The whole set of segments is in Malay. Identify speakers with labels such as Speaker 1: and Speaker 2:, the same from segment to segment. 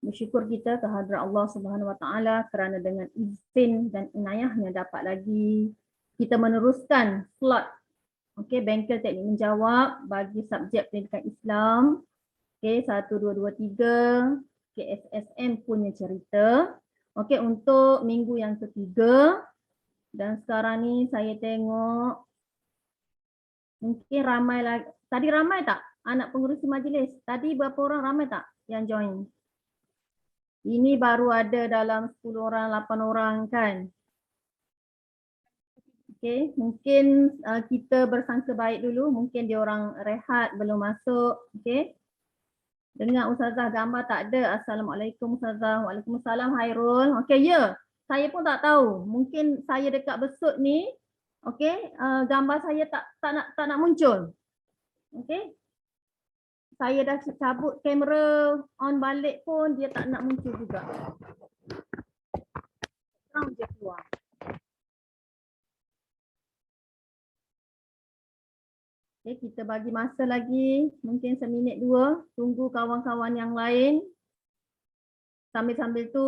Speaker 1: Bersyukur kita kehadrat Allah Subhanahu Wa Taala kerana dengan izin dan inayahnya dapat lagi kita meneruskan slot bengkel teknik menjawab bagi subjek pendidikan Islam 1, 2, 2, 3 SSM punya cerita untuk minggu yang ketiga. Dan sekarang ni saya tengok mungkin ramai lagi. Tadi ramai tak anak pengurusi majlis? Tadi berapa orang, ramai tak yang join? Ini baru ada dalam 10 orang, 8 orang kan. Mungkin kita bersangka baik dulu. Mungkin dia orang rehat, belum masuk. Dengar Ustazah gambar tak ada. Assalamualaikum Ustazah. Waalaikumsalam Hairul. Ya. Saya pun tak tahu. Mungkin saya dekat besut ni. Gambar saya tak nak muncul. Saya dah cabut kamera on balik pun dia tak nak muncul juga. Terang je keluar. Kita bagi masa lagi mungkin seminit dua, tunggu kawan-kawan yang lain. Sambil-sambil tu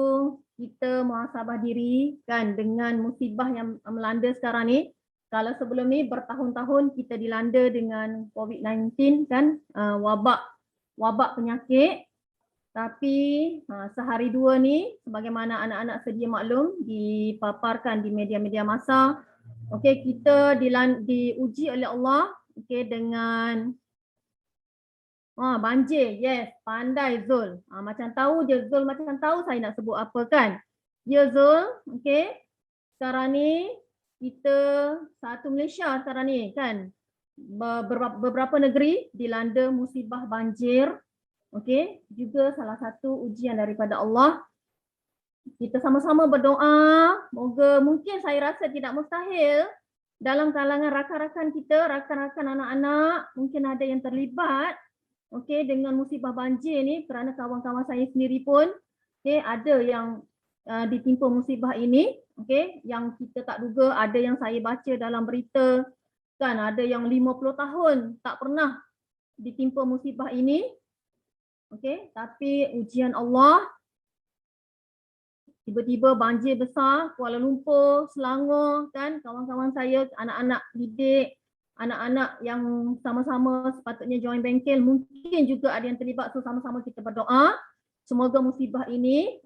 Speaker 1: kita muhasabah diri kan dengan musibah yang melanda sekarang ni. Kalau sebelum ni bertahun-tahun kita dilanda dengan COVID-19 kan, wabak penyakit. Tapi sehari dua ni sebagaimana anak-anak sedia maklum dipaparkan di media-media massa, kita diuji oleh Allah dengan banjir. Yes, pandai Zul. Macam tahu je Zul, macam tahu saya nak sebut apa kan. Ya Zul, sekarang ni kita satu Malaysia sekarang ni kan, beberapa negeri dilanda musibah banjir. Juga salah satu ujian daripada Allah. Kita sama-sama berdoa, moga, mungkin saya rasa tidak mustahil dalam kalangan rakan-rakan kita, rakan-rakan anak-anak, mungkin ada yang terlibat dengan musibah banjir ni, kerana kawan-kawan saya sendiri pun ada yang ditimpa musibah ini. Yang kita tak duga, ada yang saya baca dalam berita kan, ada yang 50 tahun tak pernah ditimpa musibah ini. Tapi ujian Allah, tiba-tiba banjir besar Kuala Lumpur, Selangor kan, kawan-kawan saya, anak-anak didik, anak-anak yang sama-sama sepatutnya join bengkel, mungkin juga ada yang terlibat. So sama-sama kita berdoa semoga musibah ini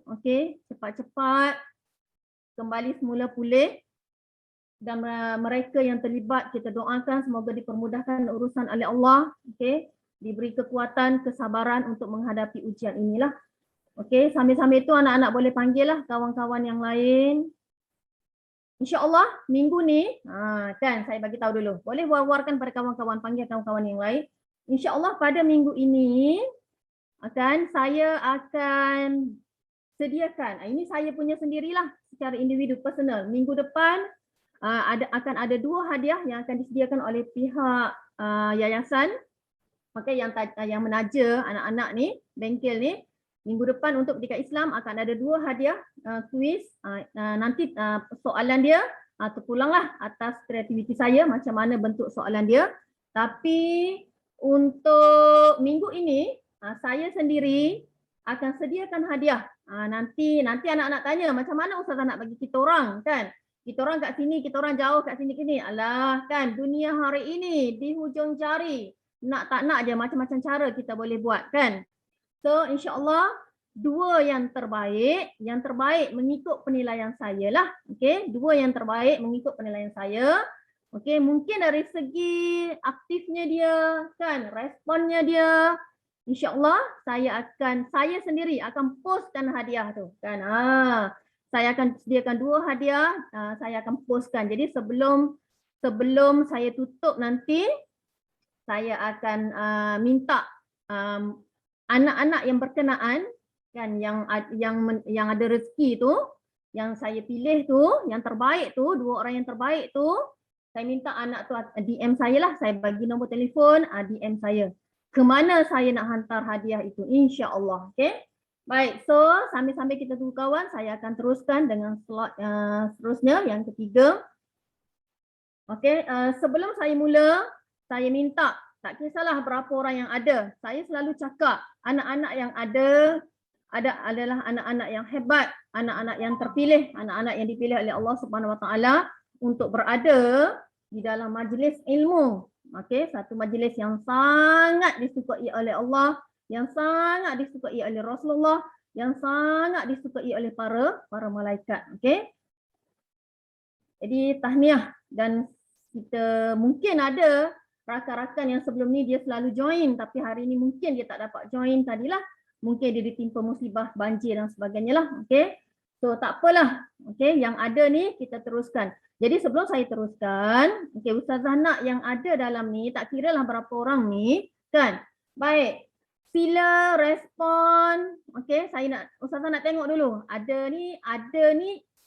Speaker 1: cepat-cepat kembali semula pulih, dan mereka yang terlibat kita doakan semoga dipermudahkan urusan oleh Allah, diberi kekuatan, kesabaran untuk menghadapi ujian inilah. Sambil-sambil itu anak-anak boleh panggil lah kawan-kawan yang lain. InsyaAllah minggu ni, kan saya bagi tahu dulu, boleh war-warkan pada kawan-kawan, panggil kawan-kawan yang lain. InsyaAllah pada minggu ini saya akan sediakan, ini saya punya sendirilah secara individu, personal. Minggu depan akan ada 2 hadiah yang akan disediakan oleh pihak yayasan yang menaja anak-anak ni, bengkel ni. Minggu depan untuk pendidikan Islam akan ada 2 hadiah kuis. Nanti soalan dia terpulanglah atas kreativiti saya macam mana bentuk soalan dia. Tapi untuk minggu ini saya sendiri akan sediakan hadiah. Nanti anak-anak tanya macam mana Ustazah nak bagi kita orang kan. Kita orang kat sini, kita orang jauh kat sini. Alah kan, dunia hari ini di hujung jari. Nak tak nak je macam-macam cara kita boleh buat kan. So insyaAllah 2 yang terbaik mengikut penilaian saya lah. 2 yang terbaik mengikut penilaian saya. Mungkin dari segi aktifnya dia kan, responnya dia, InsyaAllah saya sendiri akan postkan hadiah tu kan. Saya akan sediakan 2 hadiah, saya akan postkan. Jadi sebelum saya tutup nanti, saya akan minta anak-anak yang berkenaan kan, yang ada rezeki tu, yang saya pilih tu, yang terbaik tu, 2 orang yang terbaik tu, saya minta anak tu DM saya lah, saya bagi nombor telefon, DM saya. Ke mana saya nak hantar hadiah itu, insya-Allah. Baik, so sambil-sambil kita tunggu kawan, saya akan teruskan dengan slot seterusnya yang ketiga. Sebelum saya mula, saya minta Tak kisahlah berapa orang yang ada. Saya selalu cakap anak-anak yang ada adalah anak-anak yang hebat, anak-anak yang terpilih, anak-anak yang dipilih oleh Allah Subhanahu Wa Taala untuk berada di dalam majlis ilmu. Okey, satu majlis yang sangat disukai oleh Allah, yang sangat disukai oleh Rasulullah, yang sangat disukai oleh para malaikat. Okey. Jadi tahniah, dan kita mungkin ada rakan-rakan yang sebelum ni dia selalu join tapi hari ni mungkin dia tak dapat join tadilah. Mungkin dia ditimpa musibah banjir dan sebagainya lah. Okey. So tak apalah. Okey, yang ada ni kita teruskan. Jadi sebelum saya teruskan, okey, Ustazah nak yang ada dalam ni, tak kira lah berapa orang ni, kan? Baik. Sila respon. Okey, Ustazah nak tengok dulu. Ada ni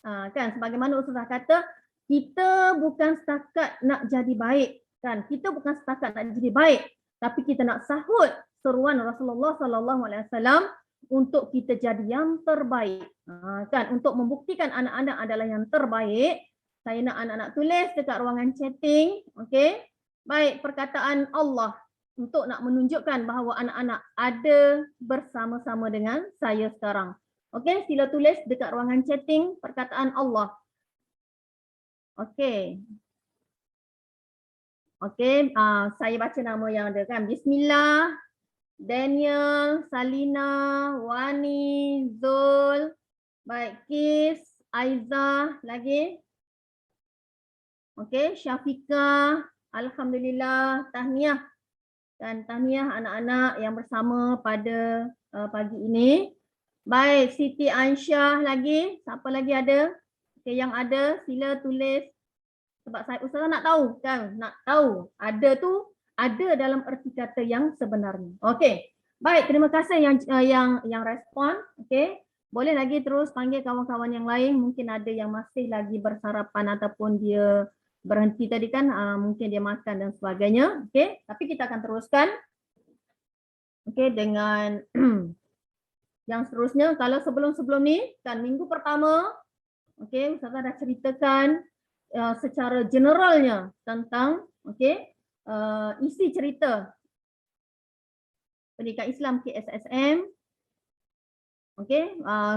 Speaker 1: kan sebagaimana Ustazah kata, kita bukan setakat nak jadi baik, kan? Kita bukan setakat nak jadi baik, tapi kita nak sahut seruan Rasulullah sallallahu alaihi wasallam untuk kita jadi yang terbaik. Kan, untuk membuktikan anak-anak adalah yang terbaik, saya nak anak-anak tulis dekat ruangan chatting, okey? Baik, perkataan Allah untuk nak menunjukkan bahawa anak-anak ada bersama-sama dengan saya sekarang. Okey, sila tulis dekat ruangan chatting perkataan Allah. Okey. Okey, saya baca nama yang ada kan. Bismillah, Daniel, Salina, Wani, Zul, baik, Kis, Aiza, lagi. Okey, Syafiqah, alhamdulillah, tahniah. Dan tahniah anak-anak yang bersama pada pagi ini. Baik, Siti Aisyah lagi. Siapa lagi ada? Okey, yang ada sila tulis. Sebab saya Ustazah nak tahu kan, nak tahu ada tu ada dalam erti kata yang sebenarnya. Okey. Baik, terima kasih yang respon. Okey. Boleh lagi terus panggil kawan-kawan yang lain, mungkin ada yang masih lagi bersarapan ataupun dia berhenti tadi kan, mungkin dia makan dan sebagainya. Okey, tapi kita akan teruskan. Okey, dengan yang seterusnya. Kalau sebelum-sebelum ni kan minggu pertama, okey, Ustazah dah ceritakan secara generalnya tentang isi cerita Pendidikan Islam KSSM,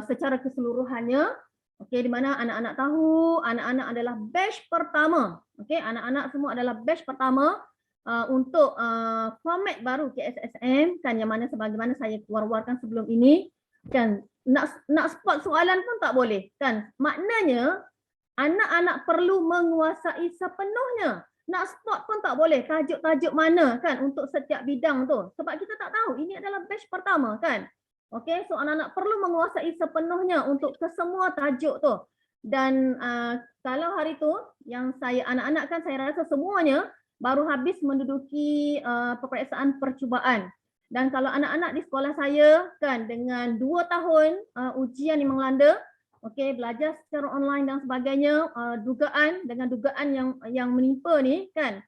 Speaker 1: secara keseluruhannya, di mana anak-anak tahu anak-anak adalah batch pertama, anak-anak semua adalah batch pertama untuk format baru KSSM, kan, yang mana sebagaimana saya war-warkan sebelum ini, kan, nak spot soalan pun tak boleh, kan, maknanya anak-anak perlu menguasai sepenuhnya. Nak spot pun tak boleh, tajuk-tajuk mana kan untuk setiap bidang tu. Sebab kita tak tahu, ini adalah batch pertama kan. Okey, so anak-anak perlu menguasai sepenuhnya untuk kesemua tajuk tu. Dan kalau hari tu yang saya anak-anak kan saya rasa semuanya baru habis menduduki peperiksaan percubaan. Dan kalau anak-anak di sekolah saya kan dengan 2 tahun ujian yang melanda, belajar secara online dan sebagainya, dugaan yang menimpa ni kan,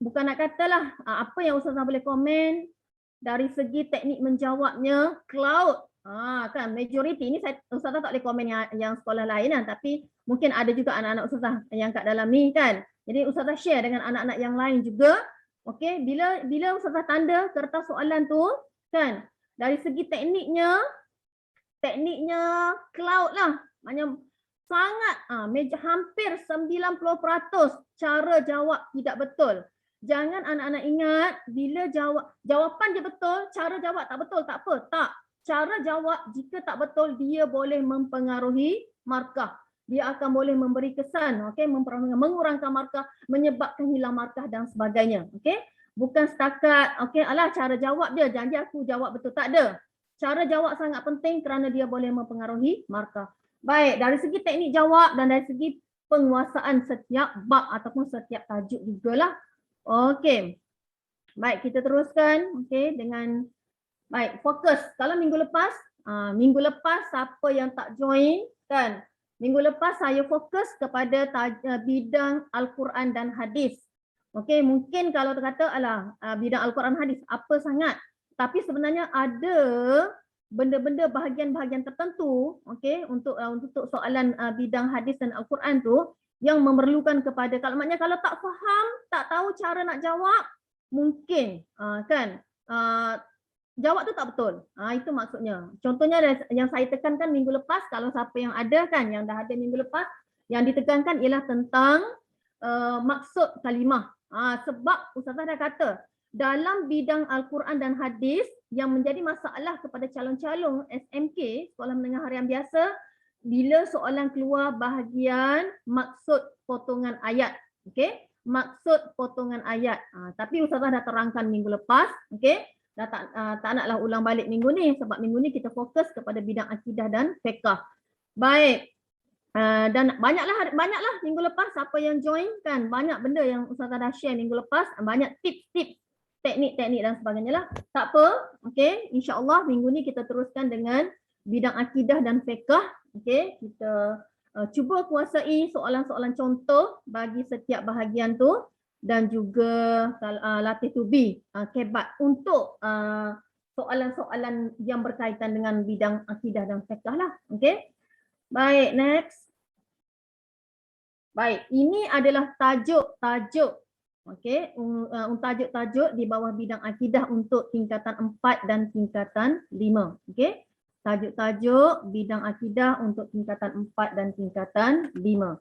Speaker 1: bukan nak katalah apa yang Ustazah boleh komen dari segi teknik menjawabnya, cloud, kan majoriti ni Ustazah tak boleh komen yang sekolah lain kan, tapi mungkin ada juga anak-anak Ustazah yang kat dalam ni kan. Jadi Ustazah share dengan anak-anak yang lain juga. Bila Ustazah tanda kertas soalan tu kan, dari segi tekniknya cloud lah, maknanya sangat hampir 90% cara jawab tidak betul. Jangan anak-anak ingat bila jawapan dia betul, cara jawab tak betul, tak apa. Tak. Cara jawab jika tak betul dia boleh mempengaruhi markah. Dia akan boleh memberi kesan, mengurangkan markah, menyebabkan hilang markah dan sebagainya. Bukan setakat alah cara jawab dia, janji aku jawab betul, tak ada. Cara jawab sangat penting kerana dia boleh mempengaruhi markah. Baik, dari segi teknik jawab dan dari segi penguasaan setiap bab ataupun setiap tajuk jugalah. Okey. Baik, kita teruskan dengan baik, fokus. Kalau minggu lepas siapa yang tak join kan? Minggu lepas saya fokus kepada bidang Al-Quran dan hadis. Mungkin kalau kata alah bidang Al-Quran hadis apa sangat? Tapi sebenarnya ada benda-benda bahagian-bahagian tertentu untuk soalan bidang hadis dan Al-Quran tu yang memerlukan kepada, kalau maknanya kalau tak faham, tak tahu cara nak jawab, mungkin kan jawab tu tak betul. Itu maksudnya. Contohnya yang saya tekankan minggu lepas, kalau siapa yang ada kan, yang dah ada minggu lepas, yang ditekankan ialah tentang maksud kalimah. Sebab Ustazah dah kata, dalam bidang Al-Quran dan hadis, yang menjadi masalah kepada calon-calon SMK, sekolah menengah harian biasa, bila soalan keluar bahagian maksud potongan ayat. Okey? Maksud potongan ayat. Tapi Ustazah dah terangkan minggu lepas. Okey? Dah tak naklah ulang balik minggu ni, sebab minggu ni kita fokus kepada bidang akidah dan fiqh. Baik. Dan banyaklah minggu lepas siapa yang join kan, banyak benda yang Ustazah dah share minggu lepas, banyak tips-tips, teknik-teknik dan sebagainya lah. Tak apa, okey, insya-Allah minggu ni kita teruskan dengan bidang akidah dan fiqh. Okey, kita cuba kuasai soalan-soalan contoh bagi setiap bahagian tu, dan juga latih to be kebat untuk soalan-soalan yang berkaitan dengan bidang akidah dan fiqh lah. Okey. Baik, next. Baik, ini adalah tajuk-tajuk. Okey, tajuk-tajuk di bawah bidang akidah untuk tingkatan 4 dan tingkatan 5. Okey. Tajuk-tajuk bidang akidah untuk tingkatan 4 dan tingkatan 5.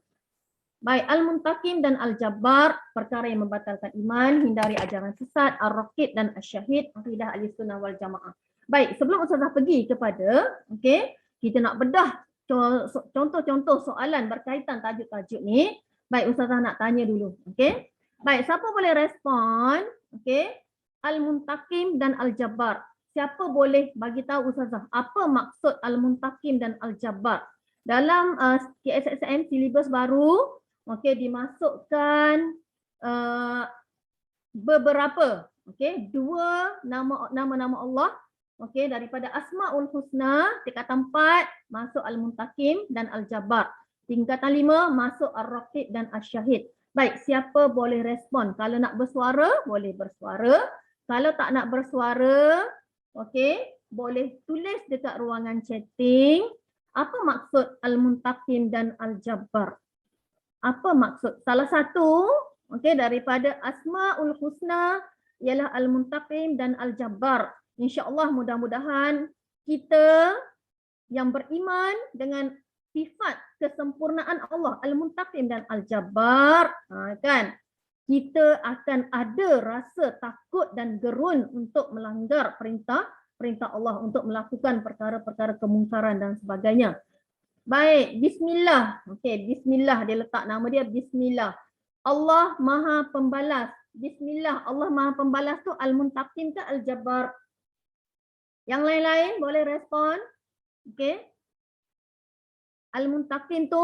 Speaker 1: Baik, Al-Muntakim dan Al-Jabbar, perkara yang membatalkan iman, hindari ajaran sesat, Ar-Raqib dan Asy-Syahid, akidah Ahlussunnah wal Jamaah. Baik, sebelum Ustazah pergi kepada, okey, kita nak bedah contoh-contoh soalan berkaitan tajuk-tajuk ni. Baik, Ustazah nak tanya dulu, okey. Baik, siapa boleh respon, okey, Al-Muntakim dan Al-Jabbar. Siapa boleh bagi tahu Ustazah apa maksud Al-Muntakim dan Al-Jabbar? Dalam KSSM silibus baru, okey, dimasukkan beberapa, okey, 2 nama-nama Allah, okey, daripada Asmaul Husna tingkatan 4 masuk Al-Muntakim dan Al-Jabbar. Tingkatan 5 masuk Ar-Raqib dan Asy-Syahid. Baik, siapa boleh respon? Kalau nak bersuara, boleh bersuara. Kalau tak nak bersuara, okey, boleh tulis dekat ruangan chatting. Apa maksud Al-Muntakim dan Al-Jabbar? Apa maksud? Salah satu, okey, daripada Asmaul Husna ialah Al-Muntakim dan Al-Jabbar. InsyaAllah mudah-mudahan kita yang beriman dengan sifat kesempurnaan Allah, Al-Muntakim dan Al-Jabbar, kan, kita akan ada rasa takut dan gerun untuk melanggar perintah Allah, untuk melakukan perkara-perkara kemungkaran dan sebagainya. Baik, bismillah. Okey, bismillah, dia letak nama dia bismillah. Allah Maha Pembalas. Bismillah, Allah Maha Pembalas tu Al-Muntakim ke Al-Jabbar? Yang lain-lain boleh respon. Okey. Al-Muntakim tu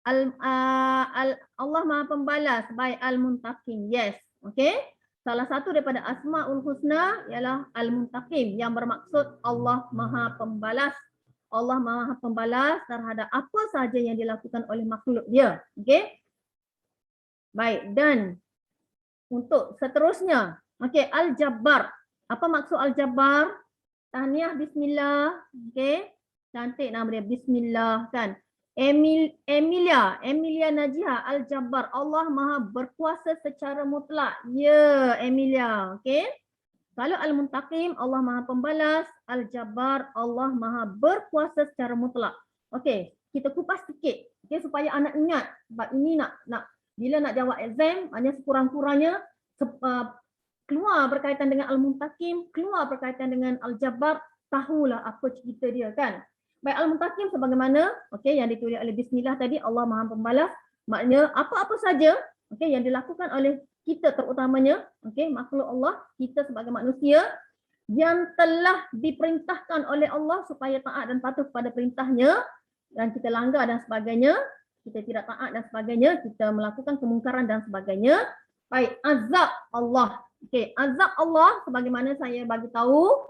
Speaker 1: Allah Maha Pembalas. Baik, Al-Muntakim. Yes. Okey. Salah satu daripada Asmaul Husna ialah Al-Muntakim, yang bermaksud Allah Maha Pembalas. Allah Maha Pembalas terhadap apa sahaja yang dilakukan oleh makhluk dia. Okey. Baik, dan untuk seterusnya, okey, Al-Jabbar. Apa maksud Al-Jabbar? Tahniah, bismillah. Okey. Cantik nama dia, bismillah, kan. Emilia Najiha Al-Jabbar. Allah Maha berkuasa secara mutlak. Ya, Emilia. Okey. Kalau Al-Muntakim, Allah Maha Pembalas. Al-Jabbar, Allah Maha berkuasa secara mutlak. Okey, kita kupas sikit, okey, supaya anak ingat. Sebab ini nak bila nak jawab exam, hanya sekurang-kurangnya keluar berkaitan dengan Al-Muntakim, keluar berkaitan dengan Al-Jabbar, tahulah apa cerita dia, kan. Baik, Al-Muntakim sebagaimana, okey, yang ditulis oleh bismillah tadi, Allah Maha Pembalas, maknanya apa-apa saja, okey, yang dilakukan oleh kita terutamanya, okey, makhluk Allah, kita sebagai manusia yang telah diperintahkan oleh Allah supaya taat dan patuh pada perintahnya, dan kita langgar dan sebagainya, kita tidak taat dan sebagainya, kita melakukan kemungkaran dan sebagainya. Baik, azab Allah. Okey, azab Allah sebagaimana saya bagi tahu,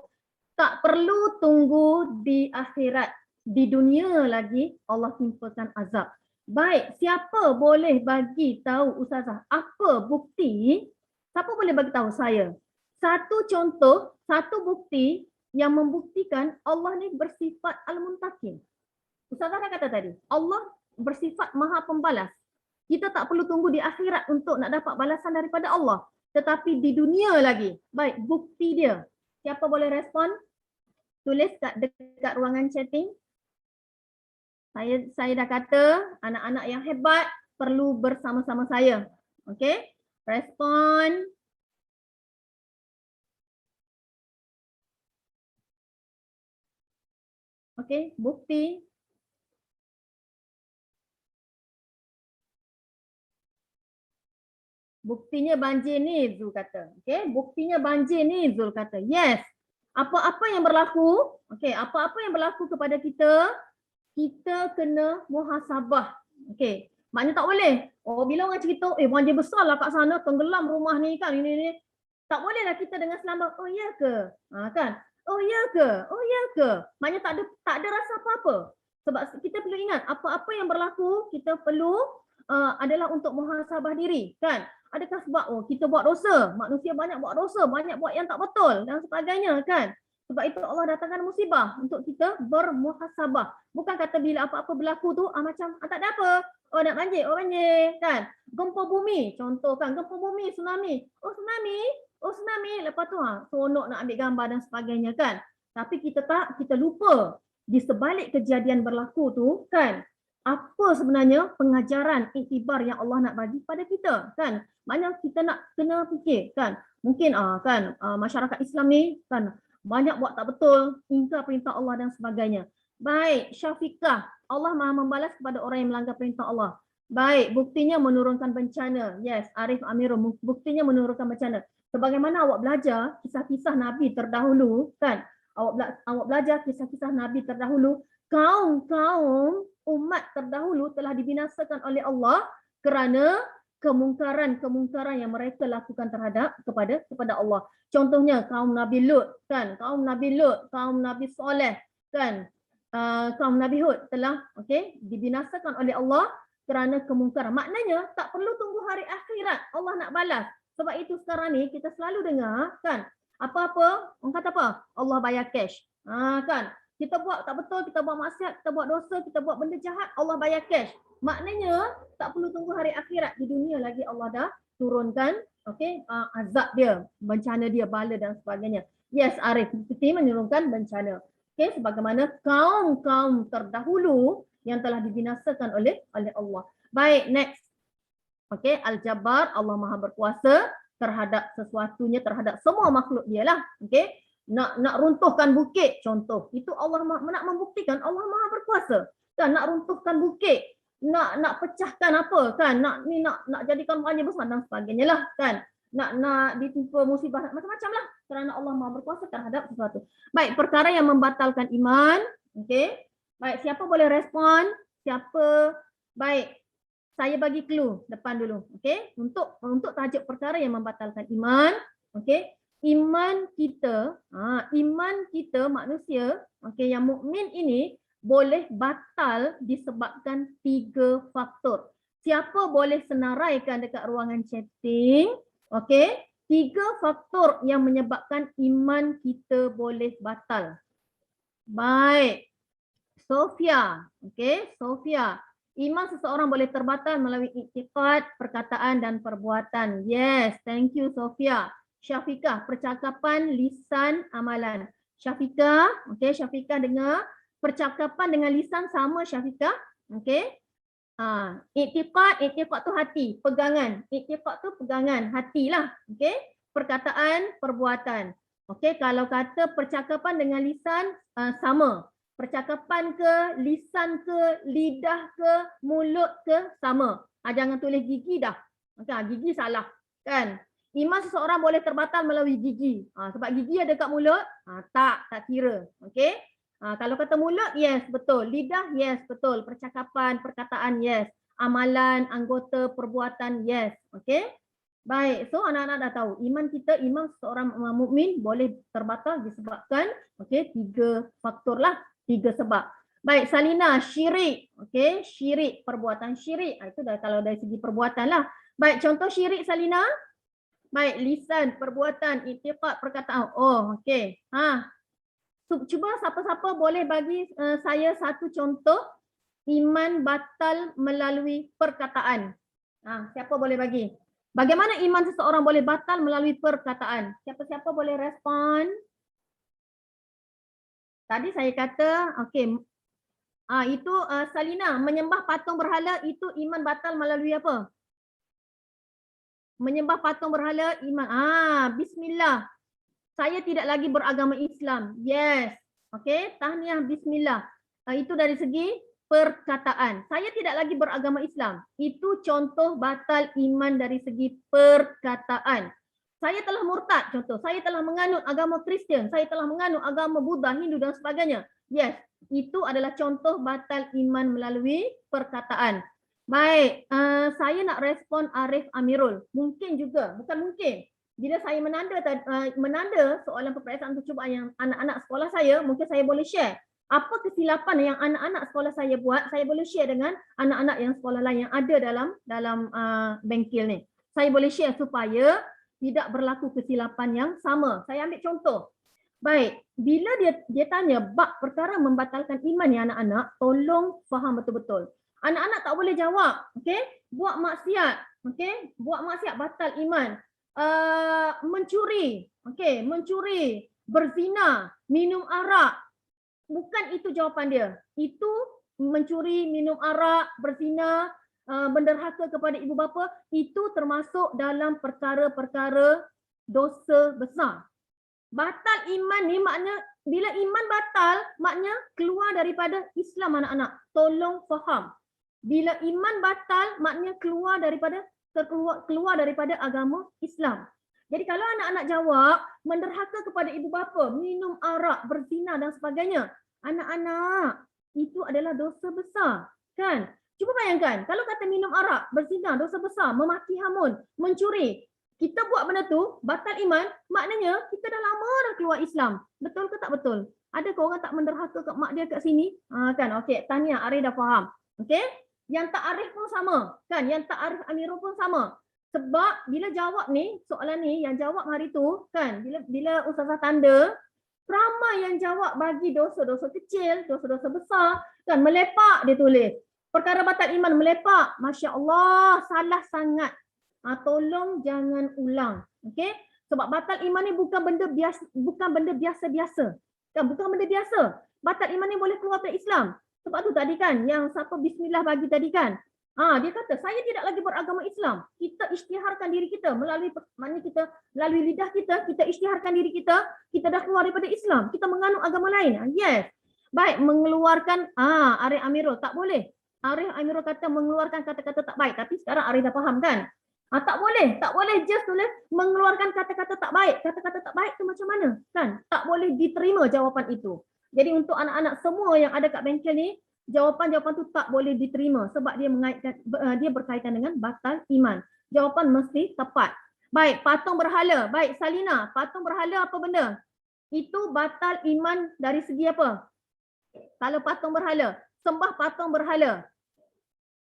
Speaker 1: tak perlu tunggu di akhirat, di dunia lagi Allah timpakan azab. Baik, siapa boleh bagi tahu Ustazah apa bukti? Siapa boleh bagi tahu saya? Satu contoh, satu bukti yang membuktikan Allah ni bersifat Al-Muntakim. Ustazah dah kata tadi, Allah bersifat maha pembalas. Kita tak perlu tunggu di akhirat untuk nak dapat balasan daripada Allah. Tetapi di dunia lagi. Baik, bukti dia. Siapa boleh respon? Tulis dekat ruangan chatting. Saya dah kata anak-anak yang hebat perlu bersama-sama saya. Okey? Respon. Okey, bukti. Buktinya banjir ni, Zul kata. Okey, buktinya banjir ni, Zul kata. Yes. Apa-apa yang berlaku, okey, apa-apa yang berlaku kepada kita, kita kena muhasabah. Okey. Maknanya tak boleh. Oh, bila orang cerita, banjir besar lah kat sana, tenggelam rumah ni kan, ini. Tak bolehlah kita dengan selamat, oh ya ke? Kan? Oh ya ke? Oh ya ke? Maknanya tak ada rasa apa-apa. Sebab kita perlu ingat, apa-apa yang berlaku, kita perlu adalah untuk muhasabah diri, kan? Adakah sebab kita buat dosa? Manusia banyak buat dosa, banyak buat yang tak betul dan sebagainya, kan? Sebab itu Allah datangkan musibah untuk kita bermuhasabah. Bukan kata bila apa-apa berlaku tu macam tak ada apa. Oh nak banjir, banjir, kan? Gempa bumi, contoh kan, gempa bumi, tsunami. Oh tsunami, lepas tu seronok nak ambil gambar dan sebagainya, kan? Tapi kita lupa di sebalik kejadian berlaku tu, kan? Apa sebenarnya pengajaran iktibar yang Allah nak bagi pada kita, kan? Maknanya kita nak kena fikir, kan? Mungkin masyarakat Islam ni kan banyak buat tak betul, ingkar perintah Allah dan sebagainya. Baik, Syafiqah, Allah Maha membalas kepada orang yang melanggar perintah Allah. Baik, buktinya menurunkan bencana. Yes, Arif Amirul, buktinya menurunkan bencana. Sebagaimana awak belajar kisah-kisah Nabi terdahulu, kan? Awak belajar kisah-kisah Nabi terdahulu, kaum umat terdahulu telah dibinasakan oleh Allah kerana kemungkaran yang mereka lakukan kepada Allah. Contohnya kaum Nabi Lut, kan? Kaum Nabi Soleh, kan? Kaum Nabi Hud telah dibinasakan oleh Allah kerana kemungkaran. Maknanya tak perlu tunggu hari akhirat Allah nak balas. Sebab itu sekarang ni kita selalu dengar, kan? Apa-apa, orang kata apa? Allah bayar cash. Kan? Kita buat tak betul, kita buat maksiat, kita buat dosa, kita buat benda jahat, Allah bayar cash. Maknanya tak perlu tunggu hari akhirat, di dunia lagi Allah dah turunkan azab dia, bencana dia, bala dan sebagainya. Yes, Arif, kita menurunkan bencana. Sebagaimana kaum terdahulu yang telah dibinasakan oleh Allah. Baik, next. Al-Jabbar, Allah Maha berkuasa terhadap sesuatunya, terhadap semua makhluk dia lah. Nak runtuhkan bukit, contoh. Itu Allah nak membuktikan Allah Maha berkuasa. Kan nak runtuhkan bukit, nak pecahkan apa, kan? Nak jadikan banjir besar dan sebagainya lah, kan? Nak ditimpa musibah macam-macam lah, kerana Allah Maha berkuasa terhadap sesuatu. Baik, perkara yang membatalkan iman. Baik, siapa boleh respon? Siapa? Baik, saya bagi clue depan dulu. Untuk tajuk perkara yang membatalkan iman. Iman kita manusia, yang mukmin ini boleh batal disebabkan 3 faktor. Siapa boleh senaraikan dekat ruangan chatting? 3 faktor yang menyebabkan iman kita boleh batal. Baik. Sofia. Sofia. Iman seseorang boleh terbatal melalui iktikad, perkataan dan perbuatan. Yes, thank you Sofia. Syafiqah, percakapan, lisan, amalan. Syafiqah, Syafiqah dengar. Percakapan dengan lisan sama Syafiqah. Iktikad tu hati, pegangan. Iktikad tu pegangan, hatilah. Perkataan, perbuatan. Kalau kata percakapan dengan lisan sama. Percakapan ke, lisan ke, lidah ke, mulut ke, sama. Jangan tulis gigi dah. Gigi salah, kan? Iman seseorang boleh terbatal melalui gigi. Sebab gigi ada kat mulut, tak kira. Kalau kata mulut, yes, betul. Lidah, yes, betul. Percakapan, perkataan, yes. Amalan, anggota, perbuatan, yes. Baik, so anak-anak dah tahu. Iman seseorang mukmin boleh terbatal disebabkan 3 faktor lah. 3 sebab. Baik, Salina, syirik. Syirik, perbuatan syirik. Itu dah kalau dari segi perbuatan lah. Baik, contoh syirik Salina. Baik, lisan, perbuatan, iktikad, perkataan. Cuba siapa-siapa boleh bagi saya satu contoh iman batal melalui perkataan? Siapa boleh bagi? Bagaimana iman seseorang boleh batal melalui perkataan? Siapa-siapa boleh respon? Tadi saya kata, okey. Itu Salina, menyembah patung berhala itu iman batal melalui apa? Menyembah patung berhala iman. Bismillah. Saya tidak lagi beragama Islam. Yes. Okey, tahniah bismillah. Itu dari segi perkataan. Saya tidak lagi beragama Islam. Itu contoh batal iman dari segi perkataan. Saya telah murtad, contoh. Saya telah menganut agama Kristian. Saya telah menganut agama Buddha, Hindu dan sebagainya. Yes, itu adalah contoh batal iman melalui perkataan. Baik, saya nak respon Arif Amirul. Mungkin juga, bukan mungkin. Bila saya menanda soalan peperiksaan percubaan yang anak-anak sekolah saya, mungkin saya boleh share. Apa kesilapan yang anak-anak sekolah saya buat, saya boleh share dengan anak-anak yang sekolah lain yang ada dalam bengkel ni. Saya boleh share supaya tidak berlaku kesilapan yang sama. Saya ambil contoh. Baik, bila dia tanya bab perkara membatalkan iman ni anak-anak, tolong faham betul-betul. Anak-anak tak boleh jawab, okey? Buat maksiat, okey? Buat maksiat batal iman. Mencuri, okey, mencuri, berzina, minum arak. Bukan itu jawapan dia. Itu mencuri, minum arak, berzina, menderhaka kepada ibu bapa, itu termasuk dalam perkara-perkara dosa besar. Batal iman ni makna, bila iman batal, makna keluar daripada Islam anak-anak. Tolong faham. Bila iman batal, makna keluar daripada agama Islam. Jadi kalau anak-anak jawab, menderhaka kepada ibu bapa, minum arak, berzina dan sebagainya, anak-anak, itu adalah dosa besar. Kan? Cuba bayangkan, kalau kata minum arak, berzina, dosa besar, memaki hamun, mencuri, kita buat benda tu, batal iman, maknanya kita dah lama dah keluar Islam. Betul ke tak betul? Ada ke orang tak menderhaka kat mak dia kat sini? Kan, okey, tahniah, Arif dah faham. Okey? Yang tak Arif pun sama. Kan, yang tak Arif Amirul pun sama. Sebab bila jawab ni, soalan ni, yang jawab hari tu, kan, bila Ustazah tanda, ramai yang jawab bagi dosa-dosa kecil, dosa-dosa besar, kan, melepak dia tulis. Perkara batal iman melepak. Masya Allah, salah sangat. Tolong jangan ulang. Okey? Sebab batal iman ni bukan benda biasa-biasa. Kan, bukan benda biasa. Batal iman ni boleh keluar dari Islam. Sebab tu tadi kan, yang siapa bismillah bagi tadi kan. Dia kata, saya tidak lagi beragama Islam. Kita isytiharkan diri kita melalui lidah kita isytiharkan diri kita dah keluar daripada Islam. Kita menganut agama lain. Yes. Baik, mengeluarkan Arif Amirul tak boleh. Arif Amirul kata mengeluarkan kata-kata tak baik, tapi sekarang Arif dah faham kan? Tak boleh just tulis mengeluarkan kata-kata tak baik. Kata-kata tak baik tu macam mana? Kan? Tak boleh diterima jawapan itu. Jadi untuk anak-anak semua yang ada kat bengkel ni, jawapan-jawapan tu tak boleh diterima sebab dia berkaitan dengan batal iman. Jawapan mesti tepat. Baik, patung berhala. Baik, Salina, patung berhala apa benda? Itu batal iman dari segi apa? Kalau patung berhala, sembah patung berhala.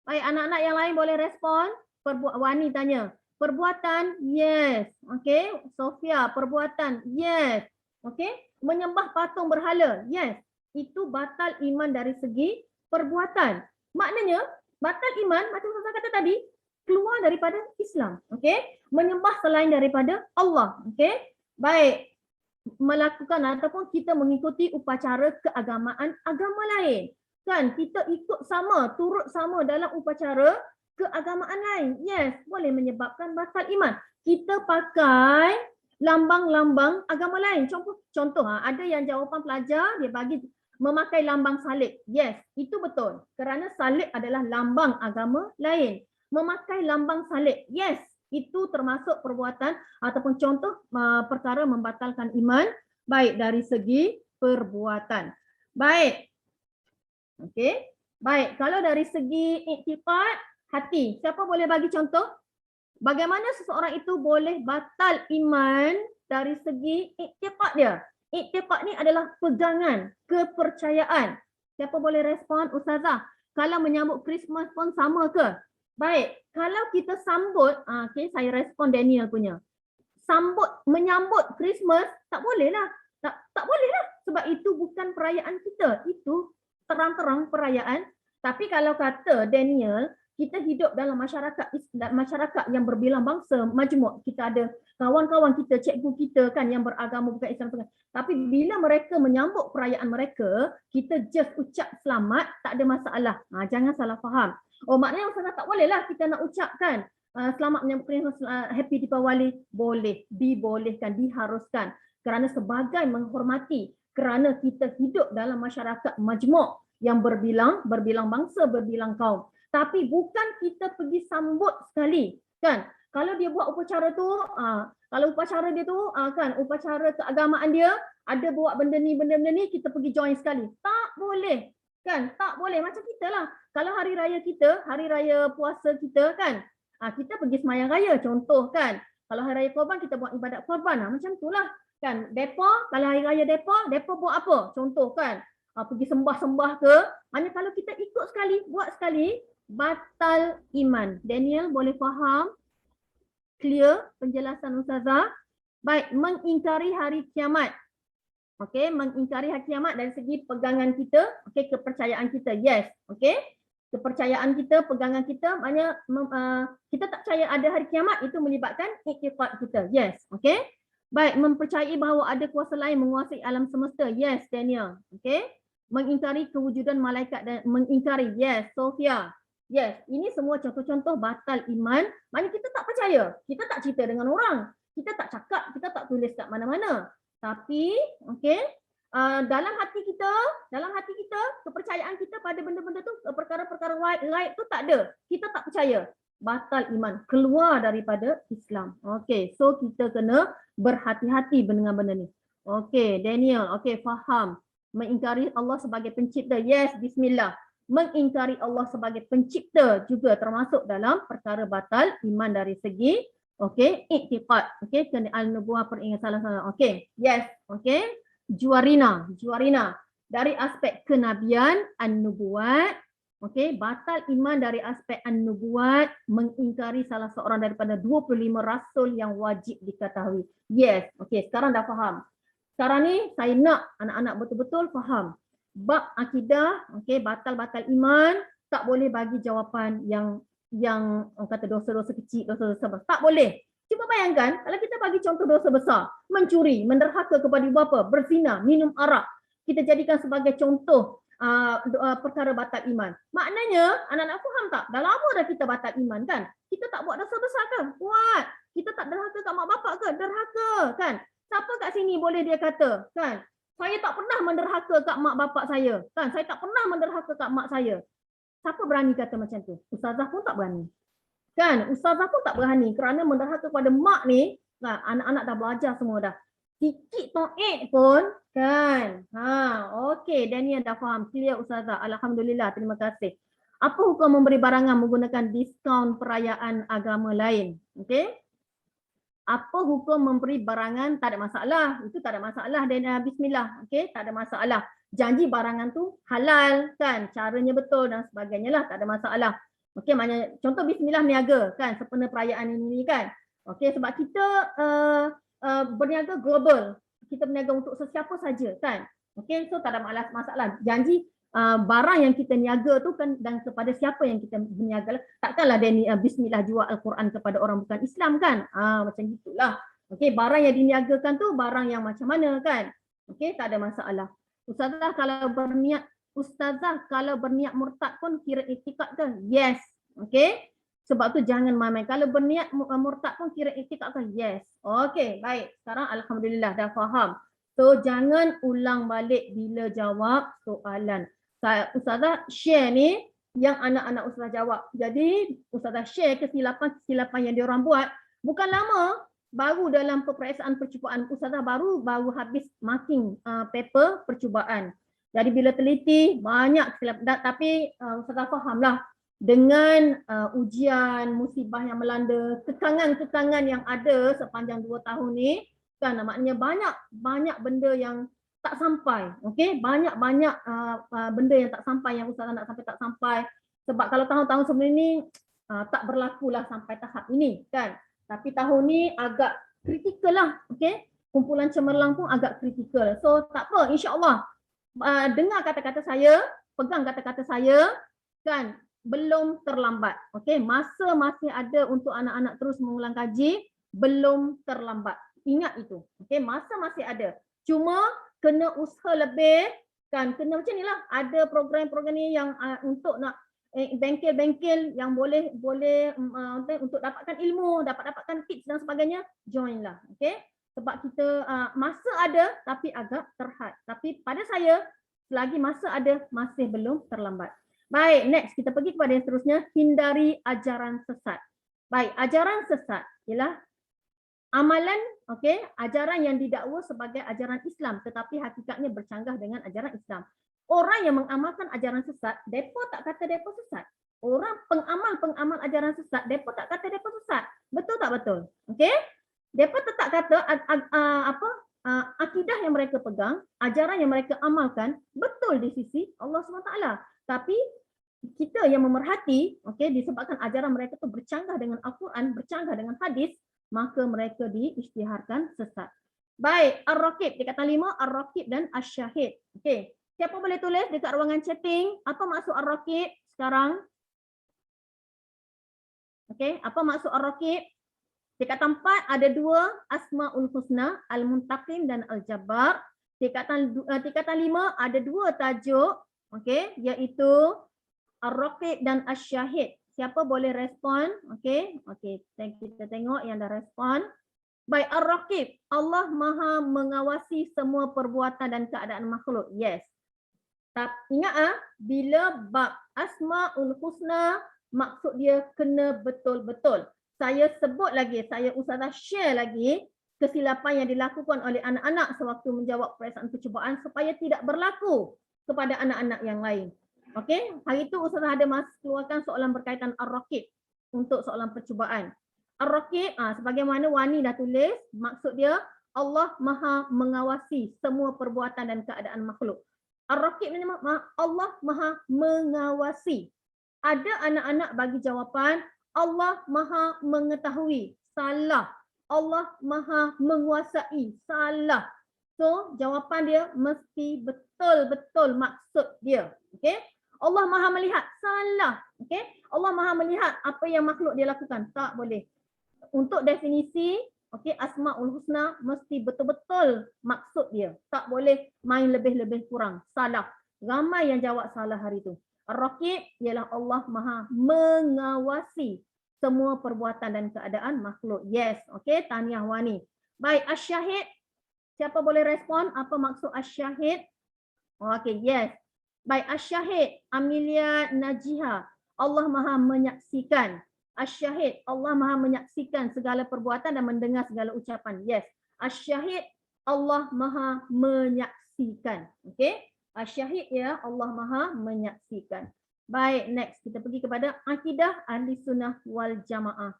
Speaker 1: Baik, anak-anak yang lain boleh respon. Wani tanya, perbuatan? Yes. Okey, Sofia, perbuatan? Yes. Okey, menyembah patung berhala? Yes. Itu batal iman dari segi perbuatan. Maknanya, batal iman, macam saya kata tadi, keluar daripada Islam. Okey, menyembah selain daripada Allah. Okey, baik. Melakukan ataupun kita mengikuti upacara keagamaan agama lain. Kan, kita ikut sama, turut sama dalam upacara keagamaan lain. Yes, boleh menyebabkan batal iman. Kita pakai lambang-lambang agama lain. Contoh, ada yang jawapan pelajar dia bagi memakai lambang salib. Yes, itu betul. Kerana salib adalah lambang agama lain. Memakai lambang salib. Yes, itu termasuk perbuatan ataupun contoh perkara membatalkan iman baik dari segi perbuatan. Baik. Okey. Baik, kalau dari segi iktikad hati, siapa boleh bagi contoh? Bagaimana seseorang itu boleh batal iman dari segi iktikad dia? Iktikad ni adalah pegangan, kepercayaan. Siapa boleh respon, Ustazah? Kalau menyambut Christmas pun sama ke? Baik, kalau kita sambut, okay, saya respon Daniel punya. Menyambut Christmas, tak boleh lah. Tak boleh lah. Sebab itu bukan perayaan kita. Itu terang-terang perayaan Tapi kalau kata Daniel, kita hidup dalam masyarakat yang berbilang bangsa, majmuk. Kita ada kawan-kawan kita, cikgu kita kan yang beragama bukan Islam. Tapi bila mereka menyambut perayaan mereka, kita just ucap selamat, tak ada masalah. Jangan salah faham. Oh, maknanya Ustazah tak boleh lah kita nak ucapkan selamat menyambut Happy Deepawali. Boleh, dibolehkan, diharuskan. Kerana sebagai menghormati, kerana kita hidup dalam masyarakat majmuk yang berbilang bangsa, berbilang kaum. Tapi bukan kita pergi sambut sekali, kan? Kalau dia buat upacara tu, kalau upacara dia tu, kan, upacara keagamaan dia, ada buat benda ni, kita pergi join sekali. Tak boleh, kan? Tak boleh. Macam kita lah. Kalau hari raya kita, hari raya puasa kita, kan? Kita pergi semayang raya, contoh, kan? Kalau hari raya korban, kita buat ibadat korban. Macam tu lah, kan? Depa, kalau hari raya depa buat apa? Contoh, kan? Pergi sembah-sembah ke? Hanya kalau kita ikut sekali, buat sekali, batal iman. Daniel boleh faham? Clear penjelasan Ustazah? Baik, mengingkari hari kiamat. Okey, mengingkari hari kiamat dari segi pegangan kita, okey, kepercayaan kita. Yes, okey. Kepercayaan kita, pegangan kita, maknanya kita tak percaya ada hari kiamat, itu melibatkan iktiqad kita. Yes, okey. Baik, mempercayai bahawa ada kuasa lain menguasai alam semesta. Yes, Daniel. Okey. Mengingkari kewujudan malaikat dan mengingkari. Yes, Sofia. Yes, ini semua contoh-contoh batal iman. Maknanya kita tak percaya. Kita tak cerita dengan orang. Kita tak cakap, kita tak tulis kat mana-mana. Tapi, okey, dalam hati kita, kepercayaan kita pada benda-benda tu, perkara-perkara gaib tu tak ada. Kita tak percaya. Batal iman, keluar daripada Islam. Okey, so kita kena berhati-hati dengan benda ni. Okey, Daniel, okey, faham. Mengingkari Allah sebagai pencipta. Yes, bismillah. Mengingkari Allah sebagai pencipta juga termasuk dalam perkara batal iman dari segi okey, iktiqad. Okey, kena al-nubuwah peringatan salah. Okey, yes, okey. Juwarina dari aspek kenabian, an-nubuwat. Okey, batal iman dari aspek an-nubuwat, mengingkari salah seorang daripada 25 rasul yang wajib diketahui. Yes, okey, sekarang dah faham. Sekarang ni saya nak anak-anak betul-betul faham. Bab akidah, okey, batal iman, tak boleh bagi jawapan yang orang kata dosa-dosa kecil, dosa-dosa besar. Tak boleh. Cuba bayangkan kalau kita bagi contoh dosa besar, mencuri, menderhaka kepada ibu bapa, berzina, minum arak, kita jadikan sebagai contoh perkara batal iman. Maknanya, anak-anak faham tak? Dah lama dah kita batal iman, kan? Kita tak buat dosa besar ke? Buat. Kita tak derhaka kat mak bapak ke? Derhaka, kan? Siapa kat sini boleh dia kata, kan? Saya tak pernah menderhaka kat mak bapak saya, kan? Saya tak pernah menderhaka kat mak saya. Siapa berani kata macam tu? Ustazah pun tak berani. Kan? Ustazah pun tak berani kerana menderhaka kepada mak ni, nah, anak-anak dah belajar semua dah. Sikit to'id pun, kan? Okey, Daniel dah faham. Clear Ustazah. Alhamdulillah, terima kasih. Apa hukum memberi barangan menggunakan diskaun perayaan agama lain? Okey? Apa hukum memberi barangan? Tak ada masalah. Itu tak ada masalah. Dan bismillah. Okey, tak ada masalah. Janji barangan tu halal, kan? Caranya betul dan sebagainya lah. Tak ada masalah. Okey, maknanya contoh bismillah niaga, kan? Sempena perayaan ini, kan? Okey, sebab kita berniaga global. Kita berniaga untuk sesiapa saja, kan? Okey, so tak ada masalah. Janji barang yang kita niaga tu kan dan kepada siapa yang kita berniaga. Takkanlah dia bismillah jual Al-Quran kepada orang bukan Islam, kan? Macam gitulah. Okey, barang yang diniagakan tu barang yang macam mana, kan? Okey, tak ada masalah. Ustazah kalau berniat murtad pun kira iktikad ke? Yes. Okey. Sebab tu jangan main-main. Kalau berniat murtad pun kira iktikad ke? Yes. Okey, baik. Sekarang alhamdulillah dah faham. So jangan ulang balik bila jawab soalan. Ustazah share ni yang anak-anak Ustazah jawab. Jadi Ustazah share kesilapan yang diorang buat. Bukan lama, baru dalam peperiksaan percubaan Ustazah baru habis marking paper percubaan. Jadi bila teliti banyak kesilapan. Tapi Ustazah fahamlah dengan ujian, musibah yang melanda, kekangan-kekangan yang ada sepanjang 2 tahun ni, kan, maknanya banyak benda yang tak sampai. Okey, banyak benda yang tak sampai, yang Ustazah nak sampai tak sampai. Sebab kalau tahun-tahun sebelum ni tak berlakulah sampai tahap ini, kan. Tapi tahun ni agak kritikal lah. Okey, kumpulan cemerlang pun agak kritikal. So tak apa, insya-Allah dengar kata-kata saya, pegang kata-kata saya. kan, belum terlambat. Okey, masa masih ada untuk anak-anak terus mengulang kaji, belum terlambat. Ingat itu. Okey, masa masih ada. Cuma kena usaha lebih, kan, kena macam inilah. Ada program-program ni yang untuk nak bengkel-bengkel yang boleh untuk dapatkan ilmu, dapatkan tips dan sebagainya, join lah. Okey, sebab kita masa ada tapi agak terhad. Tapi pada saya, selagi masa ada, masih belum terlambat. Baik, next kita pergi kepada yang seterusnya, hindari ajaran sesat. Baik, ajaran sesat ialah amalan, okey, ajaran yang didakwa sebagai ajaran Islam tetapi hakikatnya bercanggah dengan ajaran Islam. Orang yang mengamalkan ajaran sesat, depa tak kata depa sesat. Orang pengamal ajaran sesat, depa tak kata depa sesat. Betul tak betul? Okey? Depa tetap kata akidah yang mereka pegang, ajaran yang mereka amalkan betul di sisi Allah SWT. Tapi kita yang memerhati, okey, disebabkan ajaran mereka tu bercanggah dengan Al-Quran, bercanggah dengan hadis, maka mereka diisytiharkan sesat. Baik, Ar-Raqib, tingkatan 5, Ar-Raqib dan Asy-Syahid. Okey. Siapa boleh tulis dekat ruangan chatting apa maksud Ar-Raqib sekarang? Okey, apa maksud Ar-Raqib? Tingkatan 4 ada 2 Asmaul Husna, Al-Muntaqim dan Al-Jabbar. Tingkatan 5 ada 2 tajuk, okey, iaitu Ar-Raqib dan Asy-Syahid. Siapa boleh respon? Okey, kita tengok yang dah respon. Baik, Ar-Raqib, Allah Maha mengawasi semua perbuatan dan keadaan makhluk. Yes. Tapi ingat bila bab Asmaul Husna, maksud dia kena betul-betul. Saya sebut lagi, saya Ustazah share lagi kesilapan yang dilakukan oleh anak-anak sewaktu menjawab perasaan percubaan supaya tidak berlaku kepada anak-anak yang lain. Okey, hari itu Ustazah ada keluarkan soalan berkaitan Ar-Raqib untuk soalan percubaan. Ar-Raqib, sebagaimana Wani dah tulis, maksud dia Allah Maha mengawasi semua perbuatan dan keadaan makhluk. Ar-Raqib ni Allah Maha mengawasi. Ada anak-anak bagi jawapan Allah Maha mengetahui. Salah. Allah Maha menguasai. Salah. So, jawapan dia mesti betul-betul maksud dia. Okey? Allah Maha melihat. Salah. Okey? Allah Maha melihat apa yang makhluk dia lakukan. Tak boleh. Untuk definisi, okey, Asmaul Husna mesti betul-betul maksud dia. Tak boleh main lebih-lebih kurang. Salah. Ramai yang jawab salah hari itu. Ar-Raqib ialah Allah Maha mengawasi semua perbuatan dan keadaan makhluk. Yes. Okey, tahniah Wani. Baik, Asy-Syahid. Siapa boleh respon apa maksud Asy-Syahid? Okey, yes. Baik, Asy-Syahid, Amelia Najiha. Allah Maha menyaksikan. Asy-Syahid, Allah Maha menyaksikan segala perbuatan dan mendengar segala ucapan. Yes. Asy-Syahid, Allah Maha menyaksikan. Okey? Asy-Syahid ya, Allah Maha menyaksikan. Baik, next kita pergi kepada akidah Ahli Sunnah wal Jamaah.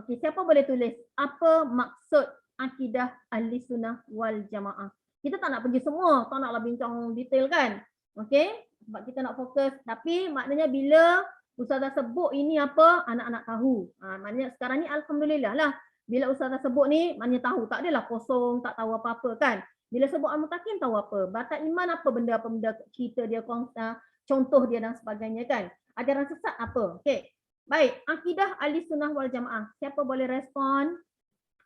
Speaker 1: Okey, siapa boleh tulis apa maksud akidah Ahli Sunnah wal Jamaah? Kita tak nak pergi semua, tak naklah bincang detail kan. Okey? Sebab kita nak fokus, tapi maknanya bila Ustazah sebut ini apa, anak-anak tahu. Maknanya sekarang ni alhamdulillah lah. Bila Ustazah sebut ni, maknanya tahu. Tak adalah kosong, tak tahu apa-apa kan. Bila sebut Al-Muttaqin tahu apa. Batal iman apa benda cerita dia, contoh dia dan sebagainya kan. Ajaran sesat apa. Okey. Baik, akidah Ahli Sunnah wal Jamaah. Siapa boleh respon?